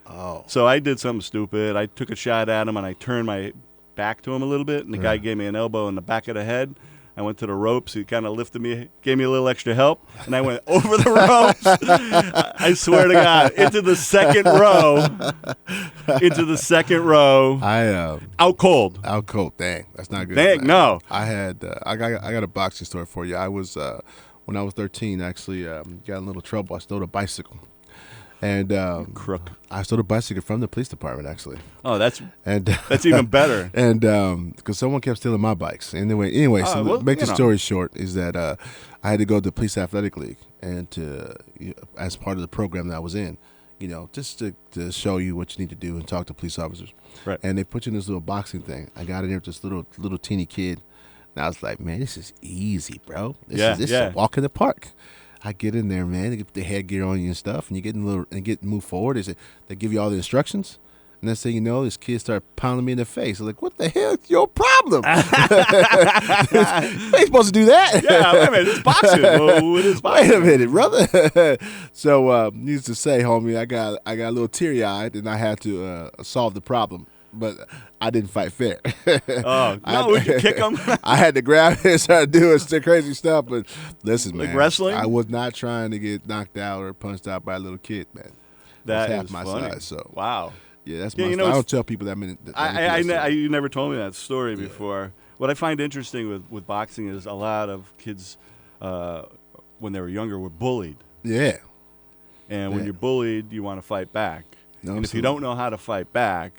Oh. So I did something stupid. I took a shot at him, and I turned my back to him a little bit, and the guy gave me an elbow in the back of the head. I went to the ropes. He kind of lifted me, gave me a little extra help, and I went over the ropes. I swear to God, into the second row. Out cold. Out cold. Dang, that's not good. Dang, man. no. I had I got a boxing story for you. I was when I was 13, actually got in a little trouble. I stole a bicycle. And crook. I stole a bicycle from the police department, actually. Oh, that's even better. And because someone kept stealing my bikes. Anyway, so well, make the you know. story short is that I had to go to the police athletic league and as part of the program that I was in, you know, just to show you what you need to do and talk to police officers. Right. And they put you in this little boxing thing. I got in there with this little teeny kid, and I was like, man, this is easy, bro. This is a walk in the park. I get in there, man. They get the headgear on you and stuff, and you get move forward. They give you all the instructions, and next thing you know, this kid started pounding me in the face. I'm like, "What the hell is your problem? You ain't supposed to do that." Yeah, wait a minute, it's boxing. It is boxing. Wait a minute, brother. So, needless to say, homie, I got a little teary eyed, and I had to solve the problem. But I didn't fight fair. Would you kick him? I had to grab it and start doing some crazy stuff. But listen, like man. wrestling? I was not trying to get knocked out or punched out by a little kid, man. That half is my funny. size. So wow. Yeah, that's Yeah, my you know, style. I don't tell people that many. You never told me that story before. What I find interesting with boxing is a lot of kids, when they were younger, were bullied. Yeah. And when you're bullied, you want to fight back. No, and if you don't know how to fight back,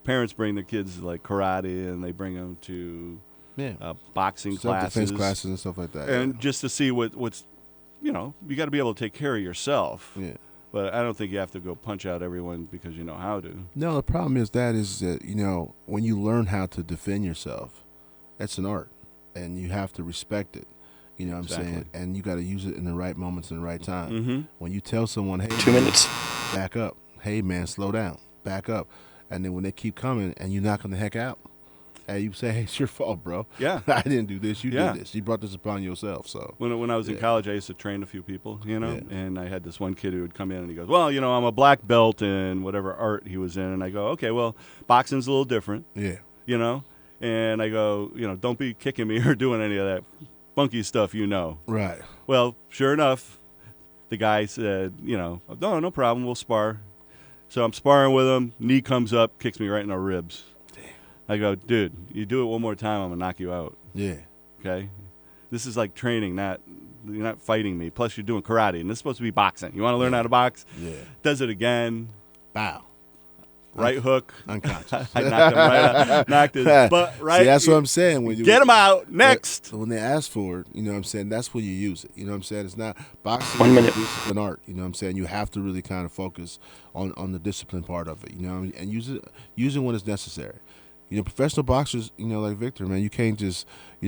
parents bring their kids like karate and they bring them to boxing self-defense classes and stuff like that. and just to see what's, you got to be able to take care of yourself. Yeah. But I don't think you have to go punch out everyone because you know how to. No, the problem is that when you learn how to defend yourself, it's an art, and you have to respect it. You know what I'm saying? And you got to use it in the right moments and the right time. Mm-hmm. When you tell someone, hey, 2 minutes, back up. Hey, man, slow down. Back up. And then when they keep coming and you knock them the heck out, hey, you say, hey, it's your fault, bro. Yeah. I didn't do this. You did this. You brought this upon yourself. So when I was in college, I used to train a few people, and I had this one kid who would come in and he goes, well, I'm a black belt in whatever art he was in. And I go, okay, well, boxing's a little different. Yeah. And I go, don't be kicking me or doing any of that funky stuff, Right. Well, sure enough, the guy said, no problem, we'll spar. So I'm sparring with him, knee comes up, kicks me right in the ribs. Damn. I go, dude, you do it one more time, I'm going to knock you out. Yeah. Okay? This is like training, you're not fighting me. Plus, you're doing karate, and this is supposed to be boxing. You want to learn how to box? Yeah. Does it again. Bow. Right hook. Unconscious. I knocked him right out. Knocked his butt right. See, that's what I'm saying. When you get him out. Next. When they ask for it, what I'm saying, that's when you use it. You know what I'm saying? It's not boxing. 1 minute. It's an art. You know what I'm saying? You have to really kind of focus on the discipline part of it. And use it when it's necessary. Professional boxers, like Victor, man, you can't just,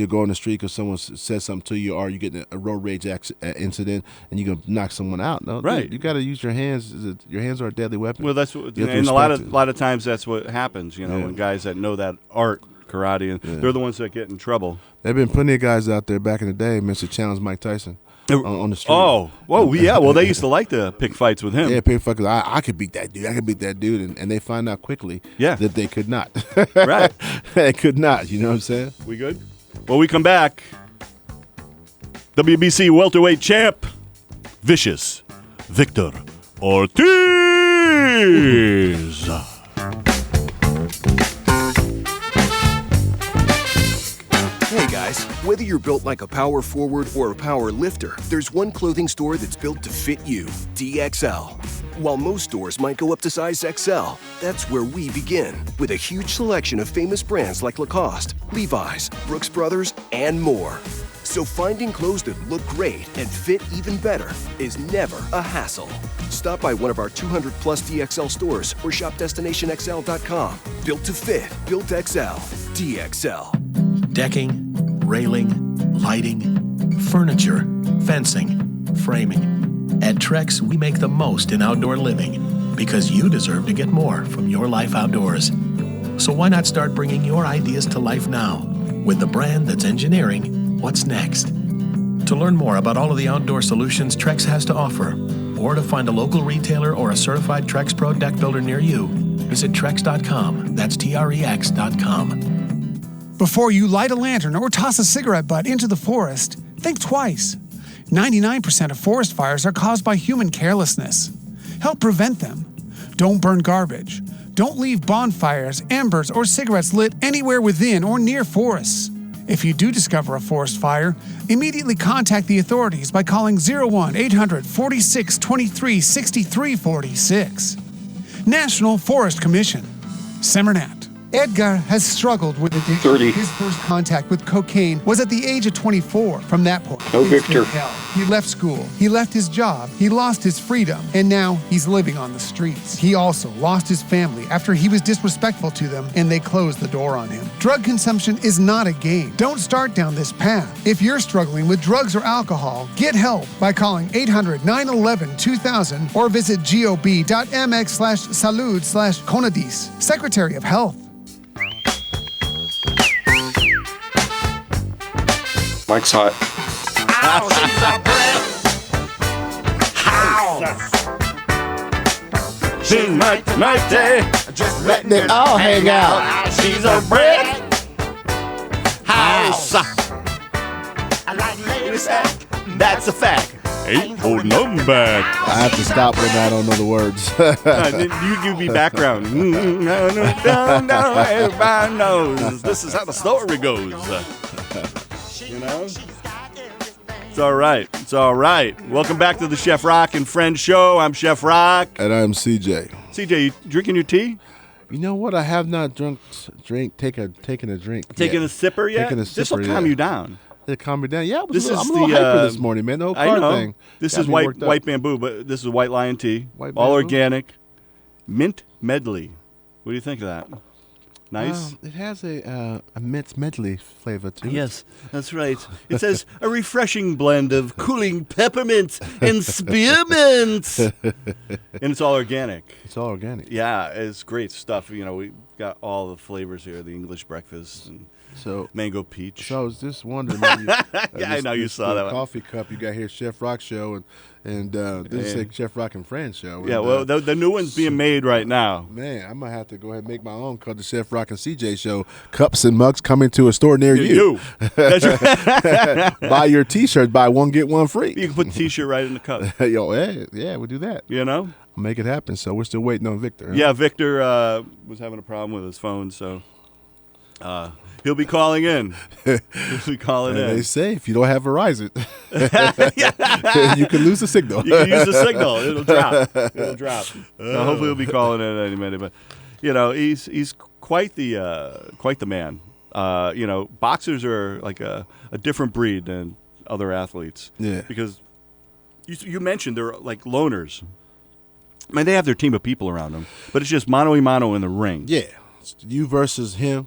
go on the street because someone says something to you or you get in a road rage incident and you're going to knock someone out. No, right. Dude, you got to use your hands. Your hands are a deadly weapon. Well, that's what, and a lot of times that's what happens, when guys that know that art, karate, and they're the ones that get in trouble. There have been plenty of guys out there back in the day, Mr. Challenge Mike Tyson. On the street. Oh, whoa, yeah. Well, they used to like to pick fights with him. Yeah, pick fights. I could beat that dude. I could beat that dude. And they find out quickly that they could not. Right. They could not. You know what I'm saying? We good? Well, we come back. WBC welterweight champ, Vicious Victor Ortiz. Hey guys, whether you're built like a power forward or a power lifter, there's one clothing store that's built to fit you, DXL. While most stores might go up to size XL, that's where we begin, with a huge selection of famous brands like Lacoste, Levi's, Brooks Brothers, and more. So finding clothes that look great and fit even better is never a hassle. Stop by one of our 200-plus DXL stores or shop DestinationXL.com. Built to fit, Built XL, DXL. Decking, railing, lighting, furniture, fencing, framing. At Trex, we make the most in outdoor living because you deserve to get more from your life outdoors. So why not start bringing your ideas to life now with the brand that's engineering what's next? To learn more about all of the outdoor solutions Trex has to offer, or to find a local retailer or a certified Trex Pro deck builder near you, visit Trex.com. That's Trex.com. Before you light a lantern or toss a cigarette butt into the forest, think twice. 99% of forest fires are caused by human carelessness. Help prevent them. Don't burn garbage. Don't leave bonfires, embers, or cigarettes lit anywhere within or near forests. If you do discover a forest fire, immediately contact the authorities by calling 01-800-46-23-6346. National Forest Commission. Semernat. Edgar has struggled with addiction. 30. His first contact with cocaine was at the age of 24. From that point, No it's Victor. been hell. He left school, he left his job, he lost his freedom, and now he's living on the streets. He also lost his family after he was disrespectful to them and they closed the door on him. Drug consumption is not a game. Don't start down this path. If you're struggling with drugs or alcohol, get help by calling 800-911-2000 or visit gob.mx/salud/conadis. Secretary of Health. Mike's hot. She's mighty, just letting it all hang out. She's a brick house. I like ladies That's a fact. ain't holding them back. I have to stop when I don't know the words. You be background. Everybody knows. This is how the story goes. You know? It's all right. It's all right. Welcome back to the Chef Rock and Friends show. I'm Chef Rock. And I'm CJ. CJ, you drinking your tea? You know what? I have not taken a drink. Taking a sipper yet? Taking a sipper. This will calm you down. It'll calm me down. Yeah, I'm a this little is hyper this morning, man. The whole car thing. This got is me white worked up. white bamboo, but this is White Lion tea. White all bamboo? organic. Mint medley. What do you think of that? Nice. It has a mint medley flavor to it. Yes, that's right. It says a refreshing blend of cooling peppermint and spearmint. And it's all organic. It's all organic. Yeah, it's great stuff. You know, we got all the flavors here, the English breakfast and mango peach. So I was just wondering. Maybe, yeah, I know you saw that one. Coffee cup you got here, Chef Rock show, and this is Chef Rock and Friends show. Yeah, and, well, the new one's being made right now. Man, I might have to go ahead and make my own called the Chef Rock and CJ show. Cups and mugs coming to a store near you. That's right. Buy your T-shirt, buy one get one free. You can put the T-shirt right in the cup. Yo, yeah, we'll do that. You know, I'll make it happen. So we're still waiting on Victor. Huh? Yeah, Victor was having a problem with his phone, so. He'll be calling in. He'll be calling in. They say if you don't have Verizon, you can lose the signal. You can use the signal. It'll drop. It'll drop. So hopefully he'll be calling in any minute. But you know, he's quite the man. You know, boxers are like a different breed than other athletes. Yeah. Because you mentioned they're like loners. I mean, they have their team of people around them, but it's just mano a mano in the ring. Yeah, it's you versus him.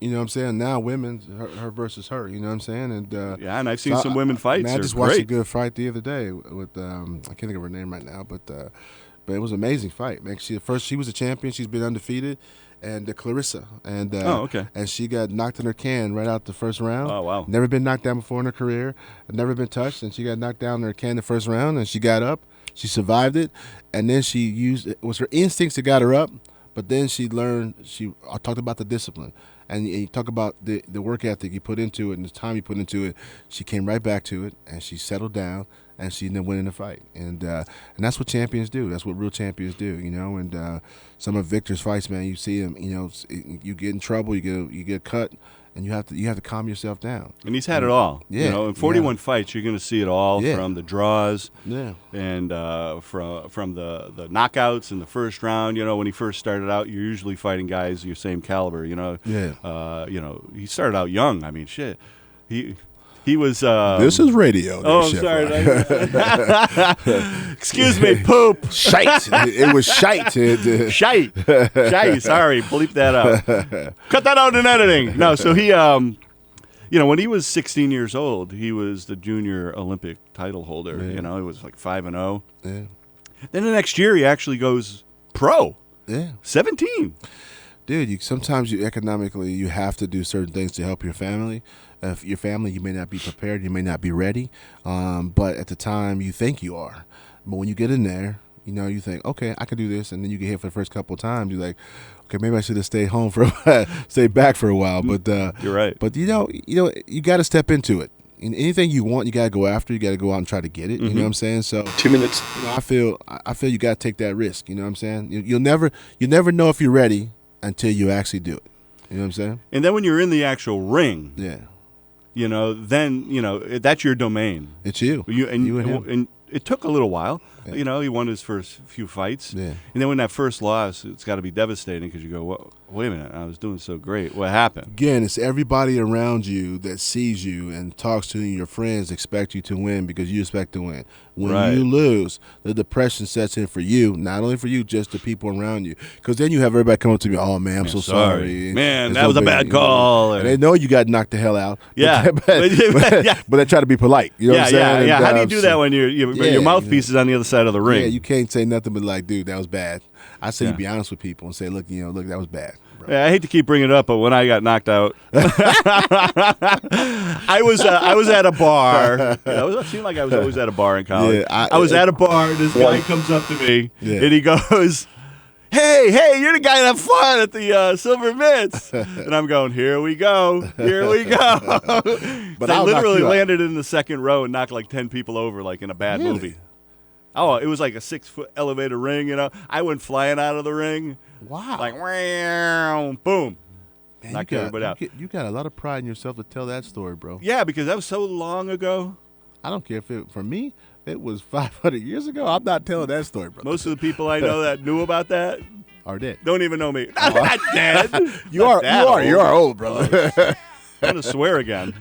You know what I'm saying? Now women, her versus her. You know what I'm saying? And yeah, and I've seen some women fights. Man, I just watched a good fight the other day with I can't think of her name right now, but it was an amazing fight. Man, she was a champion. She's been undefeated, and Clarissa, and okay, and she got knocked in her can right out the first round. Oh wow! Never been knocked down before in her career. Never been touched, and she got knocked down in her can the first round, and she got up. She survived it, and then it was her instincts that got her up. But then she learned. I talked about the discipline. And you talk about the work ethic you put into it and the time you put into it. She came right back to it, and she settled down, and she ended up winning the fight. And that's what champions do. That's what real champions do, you know. And some of Victor's fights, man, you see him, you know, you get in trouble, you get cut, and you have to calm yourself down. And he's had it all. Yeah. You know, in 41 fights, you're going to see it all from the draws and from the knockouts in the first round. You know, when he first started out, you're usually fighting guys your same caliber, you know. Yeah. You know, he started out young. I mean, shit. He was. This is radio. Oh, I'm sorry. Excuse me, poop. Shite. It was shite. Shite. Sorry, bleep that out. Cut that out in editing. No, so he, you know, when he was 16 years old, he was the junior Olympic title holder. Yeah. You know, he was like 5-0. Yeah. Then the next year, he actually goes pro. Yeah. 17. Dude, sometimes economically you have to do certain things to help your family. If your family, you may not be prepared, you may not be ready, but at the time you think you are. But when you get in there, you know, you think, okay, I can do this, and then you get hit for the first couple of times. You're like, okay, maybe I should have stayed home for a while, stayed back for a while. But you're right. But you got to step into it. And anything you want, you got to go after. You got to go out and try to get it. You know what I'm saying? So 2 minutes. You know, I feel you got to take that risk. You know what I'm saying? You'll never know if you're ready until you actually do it. You know what I'm saying? And then when you're in the actual ring, yeah, you know, then you know that's your domain. It's you. You and him. And it took a little while. Yeah. You know, he won his first few fights. Yeah. And then when that first loss, it's got to be devastating because you go, well, wait a minute, I was doing so great. What happened? Again, it's everybody around you that sees you and talks to you. Your friends expect you to win because you expect to win. When you lose, the depression sets in for you, not only for you, just the people around you. Because then you have everybody come up to me, oh, man, I'm so sorry. Man, that was a bad call. And they know you got knocked the hell out. Yeah. But they try to be polite. You know what I'm saying? Yeah. And, How do you do that when your mouthpiece is on the other side of the ring? Yeah, you can't say nothing but like, dude, that was bad. I say you be honest with people and say, look, that was bad. Bro. Yeah, I hate to keep bringing it up, but when I got knocked out, I was at a bar. It seemed like I was always at a bar in college. Yeah, I was at a bar. And this guy comes up to me and he goes, hey, you're the guy that fought at the Silver Mitts. And I'm going, here we go. But I literally landed in the second row and knocked like 10 people over like in a bad movie. Oh, it was like a 6-foot elevator ring, you know. I went flying out of the ring. Wow. Like, boom. Man, Knocked everybody out. You got a lot of pride in yourself to tell that story, bro. Yeah, because that was so long ago. I don't care for me, it was 500 years ago. I'm not telling that story, bro. Most of the people I know that knew about that are dead. Don't even know me. Not dead. You are old, brother. I'm going to swear again.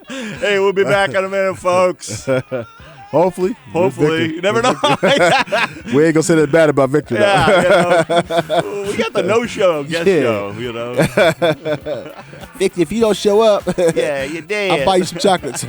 Hey, we'll be back in a minute, folks. Hopefully. You never know. We ain't going to say that bad about Victor, though. We got the no-show guest show, you know. Victor, if you don't show up, yeah, you're dead. I'll buy you some chocolates.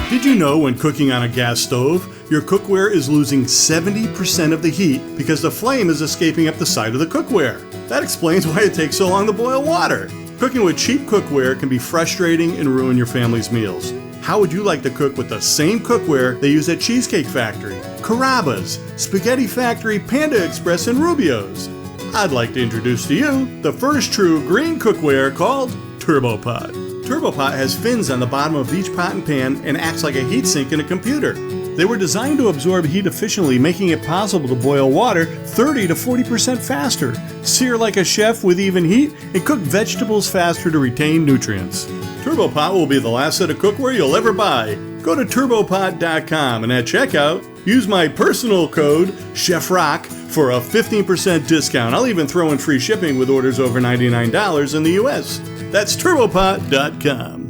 Did you know when cooking on a gas stove, your cookware is losing 70% of the heat because the flame is escaping up the side of the cookware? That explains why it takes so long to boil water. Cooking with cheap cookware can be frustrating and ruin your family's meals. How would you like to cook with the same cookware they use at Cheesecake Factory, Carrabba's, Spaghetti Factory, Panda Express, and Rubio's? I'd like to introduce to you the first true green cookware called TurboPot. TurboPot has fins on the bottom of each pot and pan and acts like a heatsink in a computer. They were designed to absorb heat efficiently, making it possible to boil water 30 to 40% faster, sear like a chef with even heat, and cook vegetables faster to retain nutrients. TurboPot will be the last set of cookware you'll ever buy. Go to turbopot.com and at checkout, use my personal code CHEFROCK for a 15% discount. I'll even throw in free shipping with orders over $99 in the U.S. That's turbopot.com.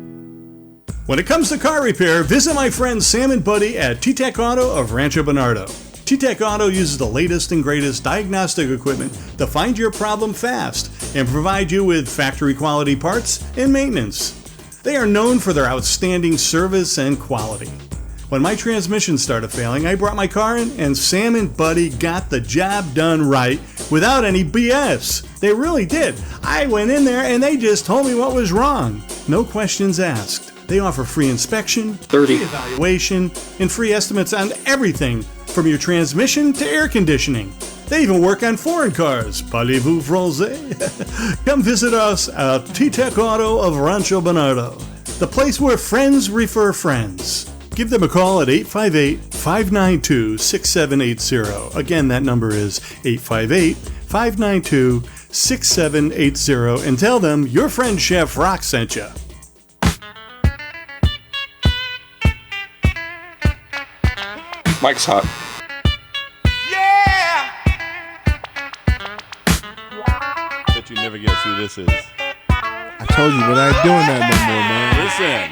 When it comes to car repair, visit my friend Sam and Buddy at T-Tech Auto of Rancho Bernardo. T-Tech Auto uses the latest and greatest diagnostic equipment to find your problem fast and provide you with factory quality parts and maintenance. They are known for their outstanding service and quality. When my transmission started failing, I brought my car in and Sam and Buddy got the job done right without any BS. They really did. I went in there and they just told me what was wrong. No questions asked. They offer free inspection, free evaluation, and free estimates on everything from your transmission to air conditioning. They even work on foreign cars. Parlez-vous français? Come visit us at T-Tech Auto of Rancho Bernardo, the place where friends refer friends. Give them a call at 858-592-6780. Again, that number is 858-592-6780, and tell them your friend Chef Rock sent you. Mike's hot. Bet you never guess who this is. I told you, but I ain't doing that no more, man. Listen.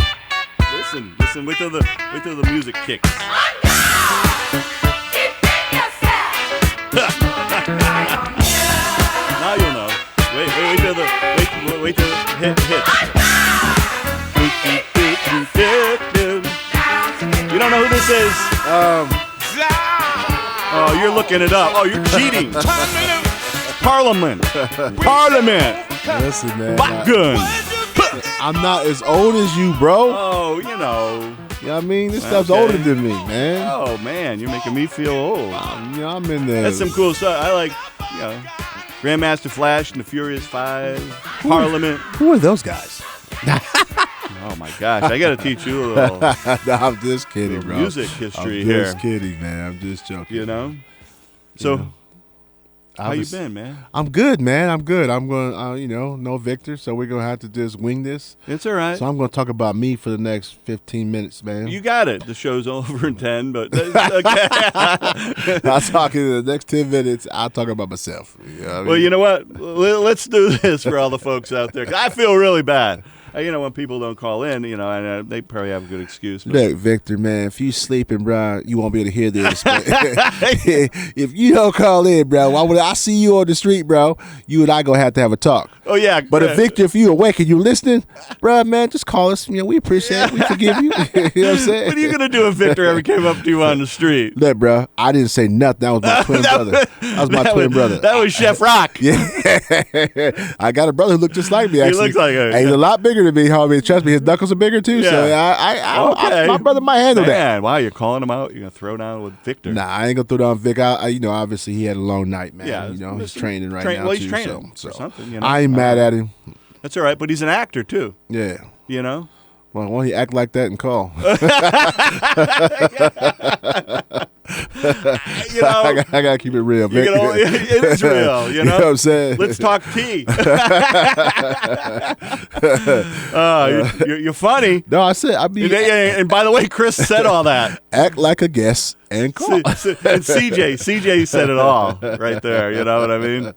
Wait till the music kicks. Now you'll know. Wait till the hit hits. You don't know who this is? Oh, you're looking it up. Oh, you're cheating. Parliament. Listen, man. Shotgun. I'm not as old as you, bro. Oh, you know. You know what I mean? This stuff's older than me, man. Oh, man, you're making me feel old. I'm in there. That's some cool stuff. I like, Grandmaster Flash and the Furious Five, Parliament. Who are those guys? Oh, my gosh. I got to teach you a little. No, I'm just kidding, bro. Music history here. I'm just kidding, man. I'm just joking. You know? So, how you been, man? I'm good, man. I'm good. I'm going to, no Victor, so we're going to have to just wing this. It's all right. So I'm going to talk about me for the next 15 minutes, man. You got it. The show's over in 10, but okay. I'll talk in the next 10 minutes. I'll talk about myself. You know what I mean? Well, you know what? Let's do this for all the folks out there. 'Cause I feel really bad. When people don't call in, and they probably have a good excuse. But. Look, Victor, man, if you sleeping, bro, you won't be able to hear this. If you don't call in, bro, why would I see you on the street, bro? You and I gonna have to have a talk. Oh yeah. But if you're awake and you listening, bro, man, just call us. We appreciate it. We forgive you. You know what I'm saying? What are you gonna do if Victor ever came up to you on the street? Look, bro, I didn't say nothing. That was my twin brother. That was my twin brother. That was Chef Rock. Yeah. I got a brother who looked just like me. Actually, He looks like he's a lot bigger than me, homie. Trust me, his knuckles are bigger too. Yeah. So my brother might handle that. Man, wow, you're calling him out. You're gonna throw down with Victor. Nah, I ain't gonna throw down Vic. Obviously he had a long night, man. Yeah, he's training right now. Well, he's too, training so for something. You know? I ain't mad at him. That's all right, but he's an actor too. Yeah. You know. Well, why don't he act like that and call? You know, I gotta keep it real, Vic. It is real. You know what I'm saying? Let's talk tea. You're funny. No, I said I mean. And by the way, Chris said all that. Act like a guest and call. And CJ said it all right there. You know what I mean?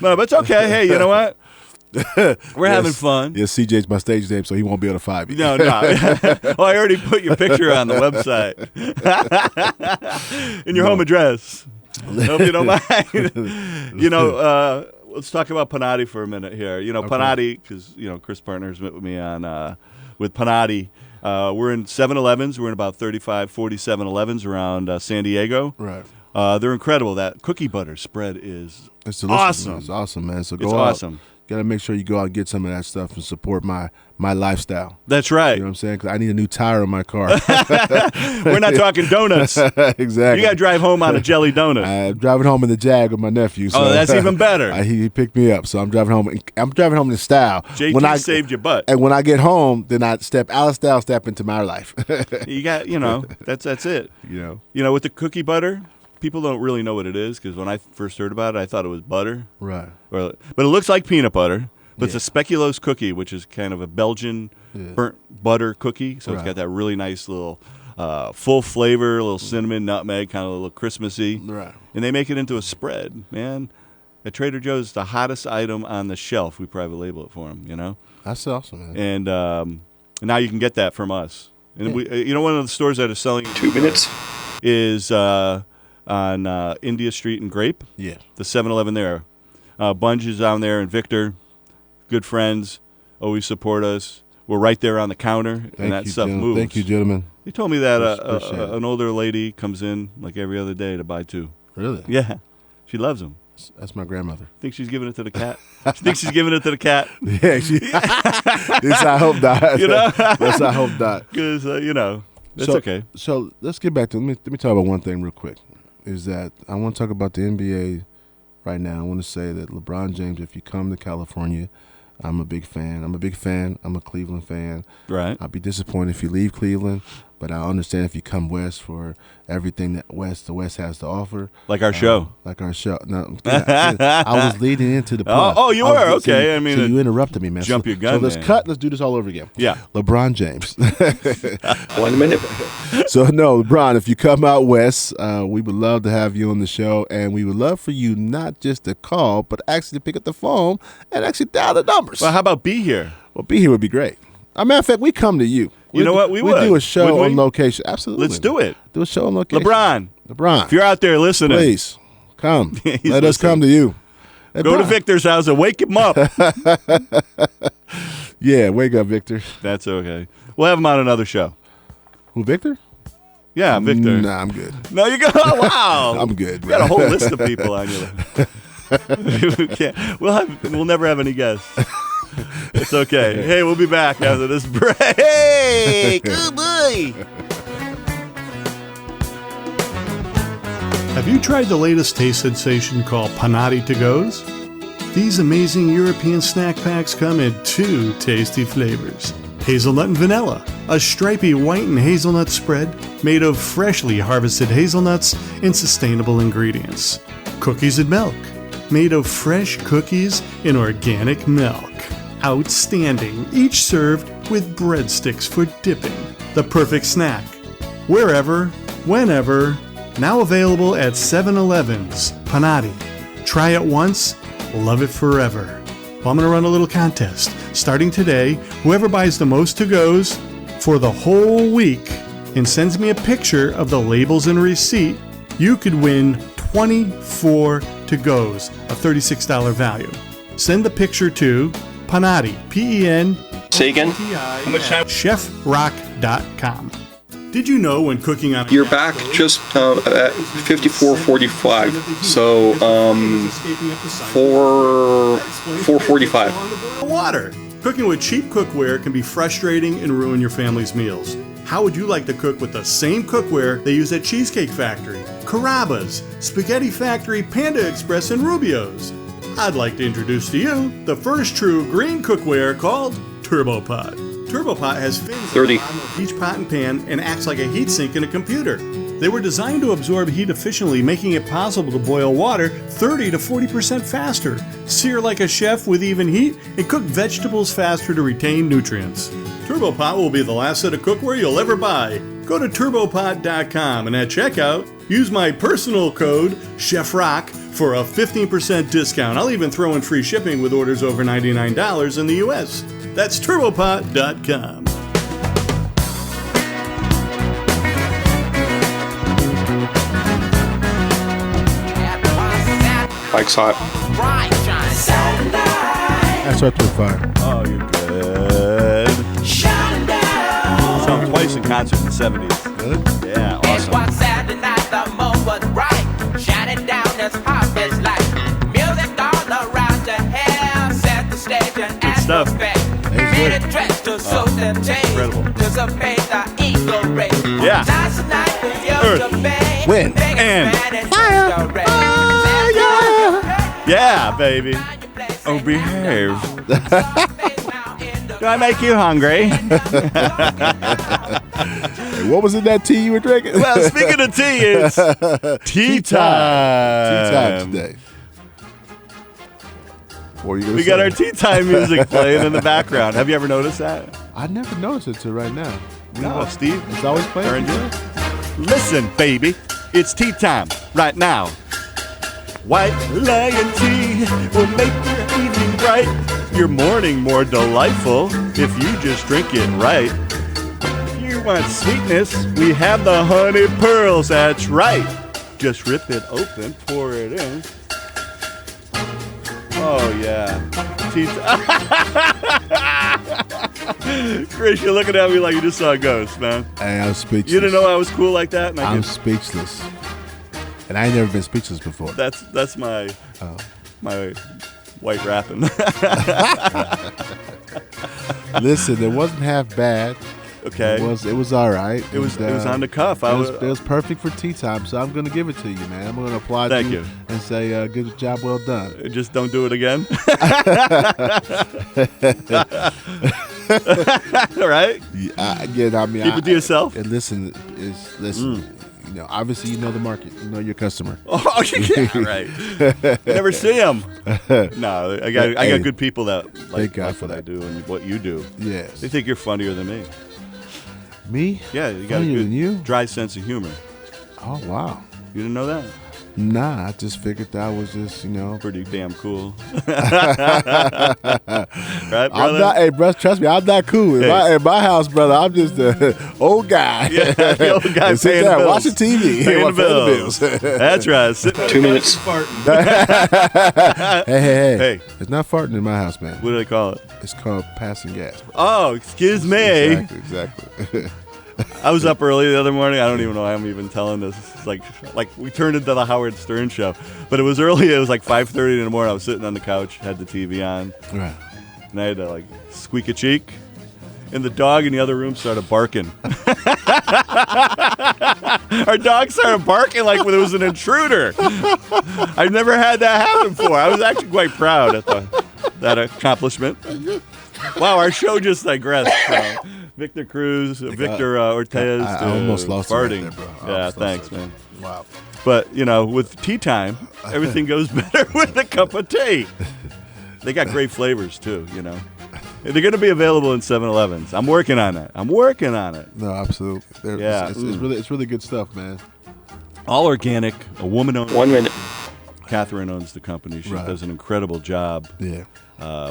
No, but it's okay. Hey, you know what? We're having fun. Yeah, CJ's my stage name, so he won't be able to find me. No. Well, I already put your picture on the website. And your home address. Hope you don't mind. Let's talk about Panati for a minute here. Panati, because, Chris partners with me on with Panati. We're in 7-Elevens. We're in about 35, 40 7-Elevens around San Diego. Right. They're incredible. That cookie butter spread is awesome. It's awesome, man. So it's awesome. Got to make sure you go out and get some of that stuff and support my lifestyle. That's right. You know what I'm saying? Because I need a new tire on my car. We're not talking donuts. Exactly. You got to drive home on a jelly donut. I'm driving home in the Jag with my nephew. So that's even better. He picked me up, so I'm driving home. I'm driving home in style. JT saved your butt. And when I get home, then I step into my life. You got, that's it. With the cookie butter. People don't really know what it is because when I first heard about it, I thought it was butter. Right. But it looks like peanut butter. But it's a speculoos cookie, which is kind of a Belgian burnt butter cookie. So it's got that really nice little full flavor, a little cinnamon, nutmeg, kind of a little Christmassy. Right. And they make it into a spread, man. At Trader Joe's, it's the hottest item on the shelf. We private label it for them, That's awesome, man. And now you can get that from us. And we, one of the stores that are selling 2 minutes is on India Street and Grape. Yeah. The 7-Eleven there. Bunge is down there, and Victor, good friends, always support us. We're right there on the counter, and that stuff moves. Thank you, gentlemen. He told me that an older lady comes in like every other day to buy 2. Really? Yeah. She loves them. That's my grandmother. Think she's giving it to the cat? She thinks she's giving it to the cat? Yeah. I hope not. Yes, I hope not. Because, that's okay. So let's get back to let me talk about one thing real quick. Is that I want to talk about the NBA right now. I want to say that LeBron James, if you come to California, I'm a big fan. I'm a Cleveland fan. Right. I'll be disappointed if you leave Cleveland, but I understand if you come west for everything that the West has to offer. Like our show. No, I was leading into the point. Oh, you were? Okay. So you interrupted me, man. Jump your gun. So let's do this all over again. Yeah. LeBron James. 1 minute. So, no, LeBron, if you come out west, we would love to have you on the show, and we would love for you not just to call, but actually pick up the phone and actually dial the numbers. Well, how about be here? Well, be here would be great. As a matter of fact, we come to you. You know what? We would. do a show Wouldn't we? on location. Absolutely. Let's do it. Do a show on location. LeBron. If you're out there listening. Please, come. Let us come to you. Hey, Go to Victor's house and wake him up. Yeah, wake up, Victor. That's okay. We'll have him on another show. Who, Victor? Yeah, Victor. Nah, I'm good. No, you go. Oh, wow. I'm good. We got a whole list of people on you. We'll never have any guests. It's okay. Hey, we'll be back after this break. Good boy. Have you tried the latest taste sensation called Panati To-Goes? These amazing European snack packs come in 2 tasty flavors. Hazelnut and vanilla, a stripy white and hazelnut spread made of freshly harvested hazelnuts and sustainable ingredients. Cookies and milk, made of fresh cookies and organic milk. Outstanding, each served with breadsticks for dipping. The perfect snack. Wherever, whenever, now available at 7-Elevens. Panati. Try it once, love it forever. Well, I'm going to run a little contest. Starting today, whoever buys the most to-goes for the whole week and sends me a picture of the labels and receipt, you could win 24 to-goes, a $36 value. Send the picture to Panati, P-E-N. Say again? How much time? ChefRock.com. Did you know when cooking on... You're back just at 54:45. So, 4:45. Water. Cooking with cheap cookware can be frustrating and ruin your family's meals. How would you like to cook with the same cookware they use at Cheesecake Factory, Carrabba's, Spaghetti Factory, Panda Express, and Rubio's? I'd like to introduce to you the first true green cookware called TurboPot. TurboPot has fins 30. on each pot and pan and acts like a heat sink in a computer. They were designed to absorb heat efficiently, making it possible to boil water 30 to 40% faster, sear like a chef with even heat, and cook vegetables faster to retain nutrients. TurboPot will be the last set of cookware you'll ever buy. Go to turbopot.com and at checkout, use my personal code CHEFROCK for a 15% discount. I'll even throw in free shipping with orders over $99 in the US. That's turbopot.com. Mike's hot. That's right to fire. Oh, you're good. Saw him twice in concert in the 70s. Good? Yeah, awesome. Saturday night, the moon was bright, shining down as hot as light. Music all around the hair, set the stage and stuff. Made it dressed to suit the change, Incredible. dissipate the ego race. Yeah. Tonight's the night for you Earth. to bang. Win. And Fire. yeah, baby. Oh, behave. Do I make you hungry? Hey, what was in that tea you were drinking? Well, speaking of tea, it's tea time. Tea time today. What are you gonna We say? got our tea time music playing in the background. Have you ever noticed that? I never noticed it till right now. No, Steve. It's always playing. Orange. Listen, baby, it's tea time right now. White Lion tea will make your evening bright, your morning more delightful if you just drink it right. If you want sweetness, we have the honey pearls, that's right. Just rip it open, pour it in. Oh, yeah. Tea Chris, you're looking at me like you just saw a ghost, man. Hey, I was speechless. You didn't know I was cool like that? And I'm speechless. And I ain't never been speechless before. That's my my white rapping. Listen, it wasn't half bad. Okay. It was all right. It was on the cuff. It was perfect for tea time, so I'm going to give it to you, man. I'm going to applaud Thank you and say, good job, well done. Just don't do it again. All right. Again, I mean, keep it to yourself. And listen. You know, obviously, you know the market. You know your customer. Oh, yeah, right. I never see them. No, I got good people that like what I do and what you do. Yes. They think you're funnier than me. Me? Yeah, you got Funnier a than you? dry sense of humor. Oh, wow. You didn't know that? Nah, I just figured that was just, pretty damn cool. Right, brother? Hey, bro, trust me, I'm not cool. In my house, brother, I'm just an old guy. Yeah, the old guy sit paying there the bills. watching TV. Paying the bills. That's right. 2 minutes. Hey. It's not farting in my house, man. What do they call it? It's called passing gas, bro. Oh, excuse me. Exactly. I was up early the other morning. I don't even know why I'm even telling this. It's like we turned into the Howard Stern show. But it was early. It was like 5:30 in the morning. I was sitting on the couch, had the TV on. Right. And I had to squeak a cheek. And the dog in the other room started barking. Our dog started barking like there was an intruder. I've never had that happen before. I was actually quite proud at that accomplishment. Wow, our show just digressed. Victor Cruz, Victor Ortez. I almost lost farting. it right there, bro. Yeah, thanks, man. Wow. But, with tea time, everything goes better with a cup of tea. They got great flavors, too, They're going to be available in 7-Elevens. I'm working on that. No, absolutely. It's really good stuff, man. All organic, a woman-owned. 1 minute. Catherine owns the company. She Right. does an incredible job. Yeah.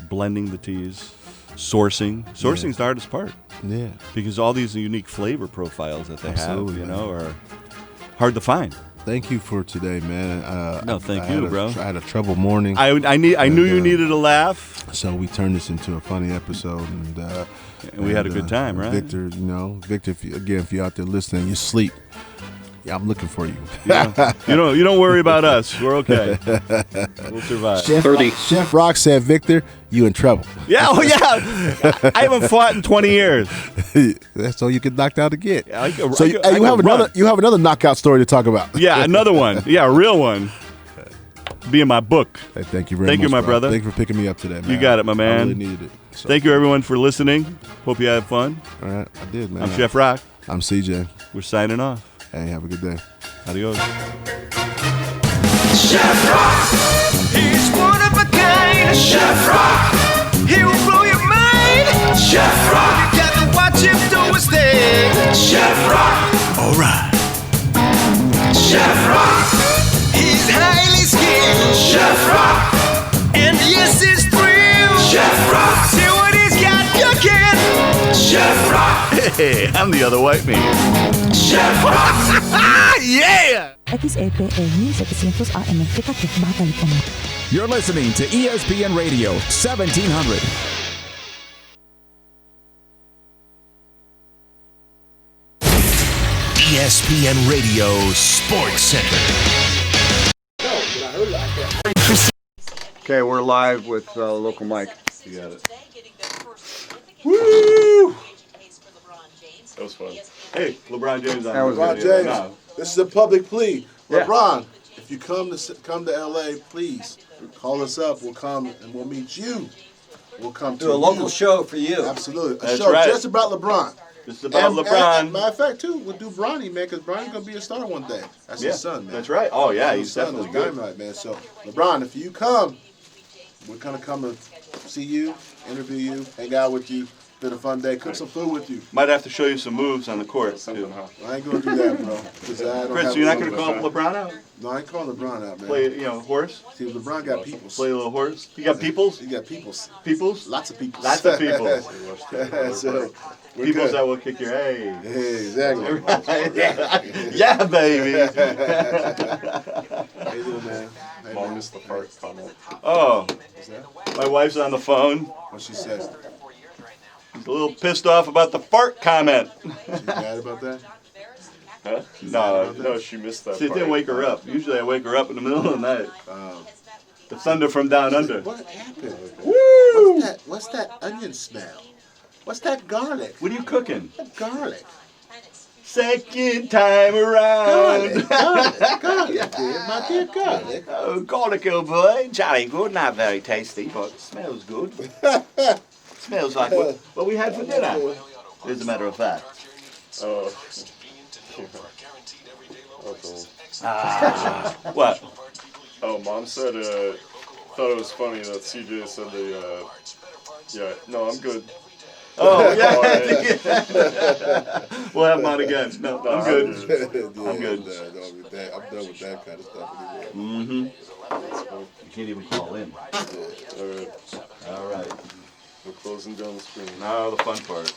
Blending the teas, sourcing. Sourcing's the hardest part. Yeah. Because all these unique flavor profiles that they Absolutely, have, man. are hard to find. Thank you for today, man. No, thank you, bro. I had a trouble morning. I knew you needed a laugh. So we turned this into a funny episode, and we had a good time, right? Victor, Victor, if you're out there listening, you sleep. Yeah, I'm looking for you. You don't worry about us. We're okay. We'll survive. Chef Rock said, Victor, you in trouble. Yeah, I haven't fought in 20 years. That's all you get knocked out again. Yeah, you have another knockout story to talk about. Yeah, another one. Yeah, a real one. Be in my book. Hey, thank you very much. Thank you, my brother. Thank you for picking me up today, man. You got it, my man. I really needed it. So. Thank you, everyone, for listening. Hope you had fun. All right, I did, man. I'm Chef Rock. I'm CJ. We're signing off. Hey, have a good day. Adios. Chef Rock, he's one of a kind. Chef Rock, he will blow your mind. Chef Rock, you got to watch him do his thing. Chef Rock, alright. Chef Rock, he's highly skilled. Chef Rock, and yes, it's thrill. Chef Rock, see what he's got cooking. Chef Rock, hey, I'm the other white man. Chef Rock, yeah. XEPN 700 AM Teka Bata. You're listening to ESPN Radio 1700. ESPN Radio Sports Center. Okay, we're live with local Mike. You got it. Woo! That was fun. Hey, LeBron James on LeBron video. James, No. this is a public plea. Yeah. LeBron, if you come to LA, please call us up. We'll come and we'll meet you. We'll come to Do a local show for you. Absolutely. A That's show right. just about LeBron. Just about LeBron. Matter of fact, too, we'll do Bronny, man, because Bronny's going to be a star one day. That's his son, man. That's right. Oh, yeah, His he's son definitely is good. dynamite, man. So, LeBron, if you come, we're going to come to see you, interview you, hang out with you. Been a fun day. Cook some food with you. Might have to show you some moves on the court, too. I ain't going to do that, bro. 'Cause I don't Chris, have you're not a going to number. call LeBron out? No, I ain't calling LeBron out, man. Play, horse? See, LeBron got peoples. Play a little horse? You got peoples? He got peoples. Peoples? Lots of peoples. Lots of peoples. So, we're Peoples good. that will kick your hey. Hey, exactly. Yeah, baby. How you doing, man? Mom missed the fart comment. Oh, What's that? my wife's on the phone. What she says? She's a little pissed off about the fart comment. She's mad about that? Huh? No, she missed that See, it part. didn't wake her up. Usually I wake her up in the middle of the night. The thunder from down under. What happened? Woo! What's that onion smell? What's that garlic? What are you cooking? Garlic. Second time around. Garlic, dear. My dear garlic. Oh, garlic, old boy. Jolly good. Not very tasty, but smells good. Smells like what we had for dinner, as a matter of fact. Oh. What? Oh, Mom said, thought it was funny that CJ said no, I'm good. Oh, yeah. We'll have him on again. No, I'm good. I'm good. I'm done with that kind of stuff anymore. Mm-hmm. You can't even call in. All right. All right. We're closing down the screen. Now the fun part.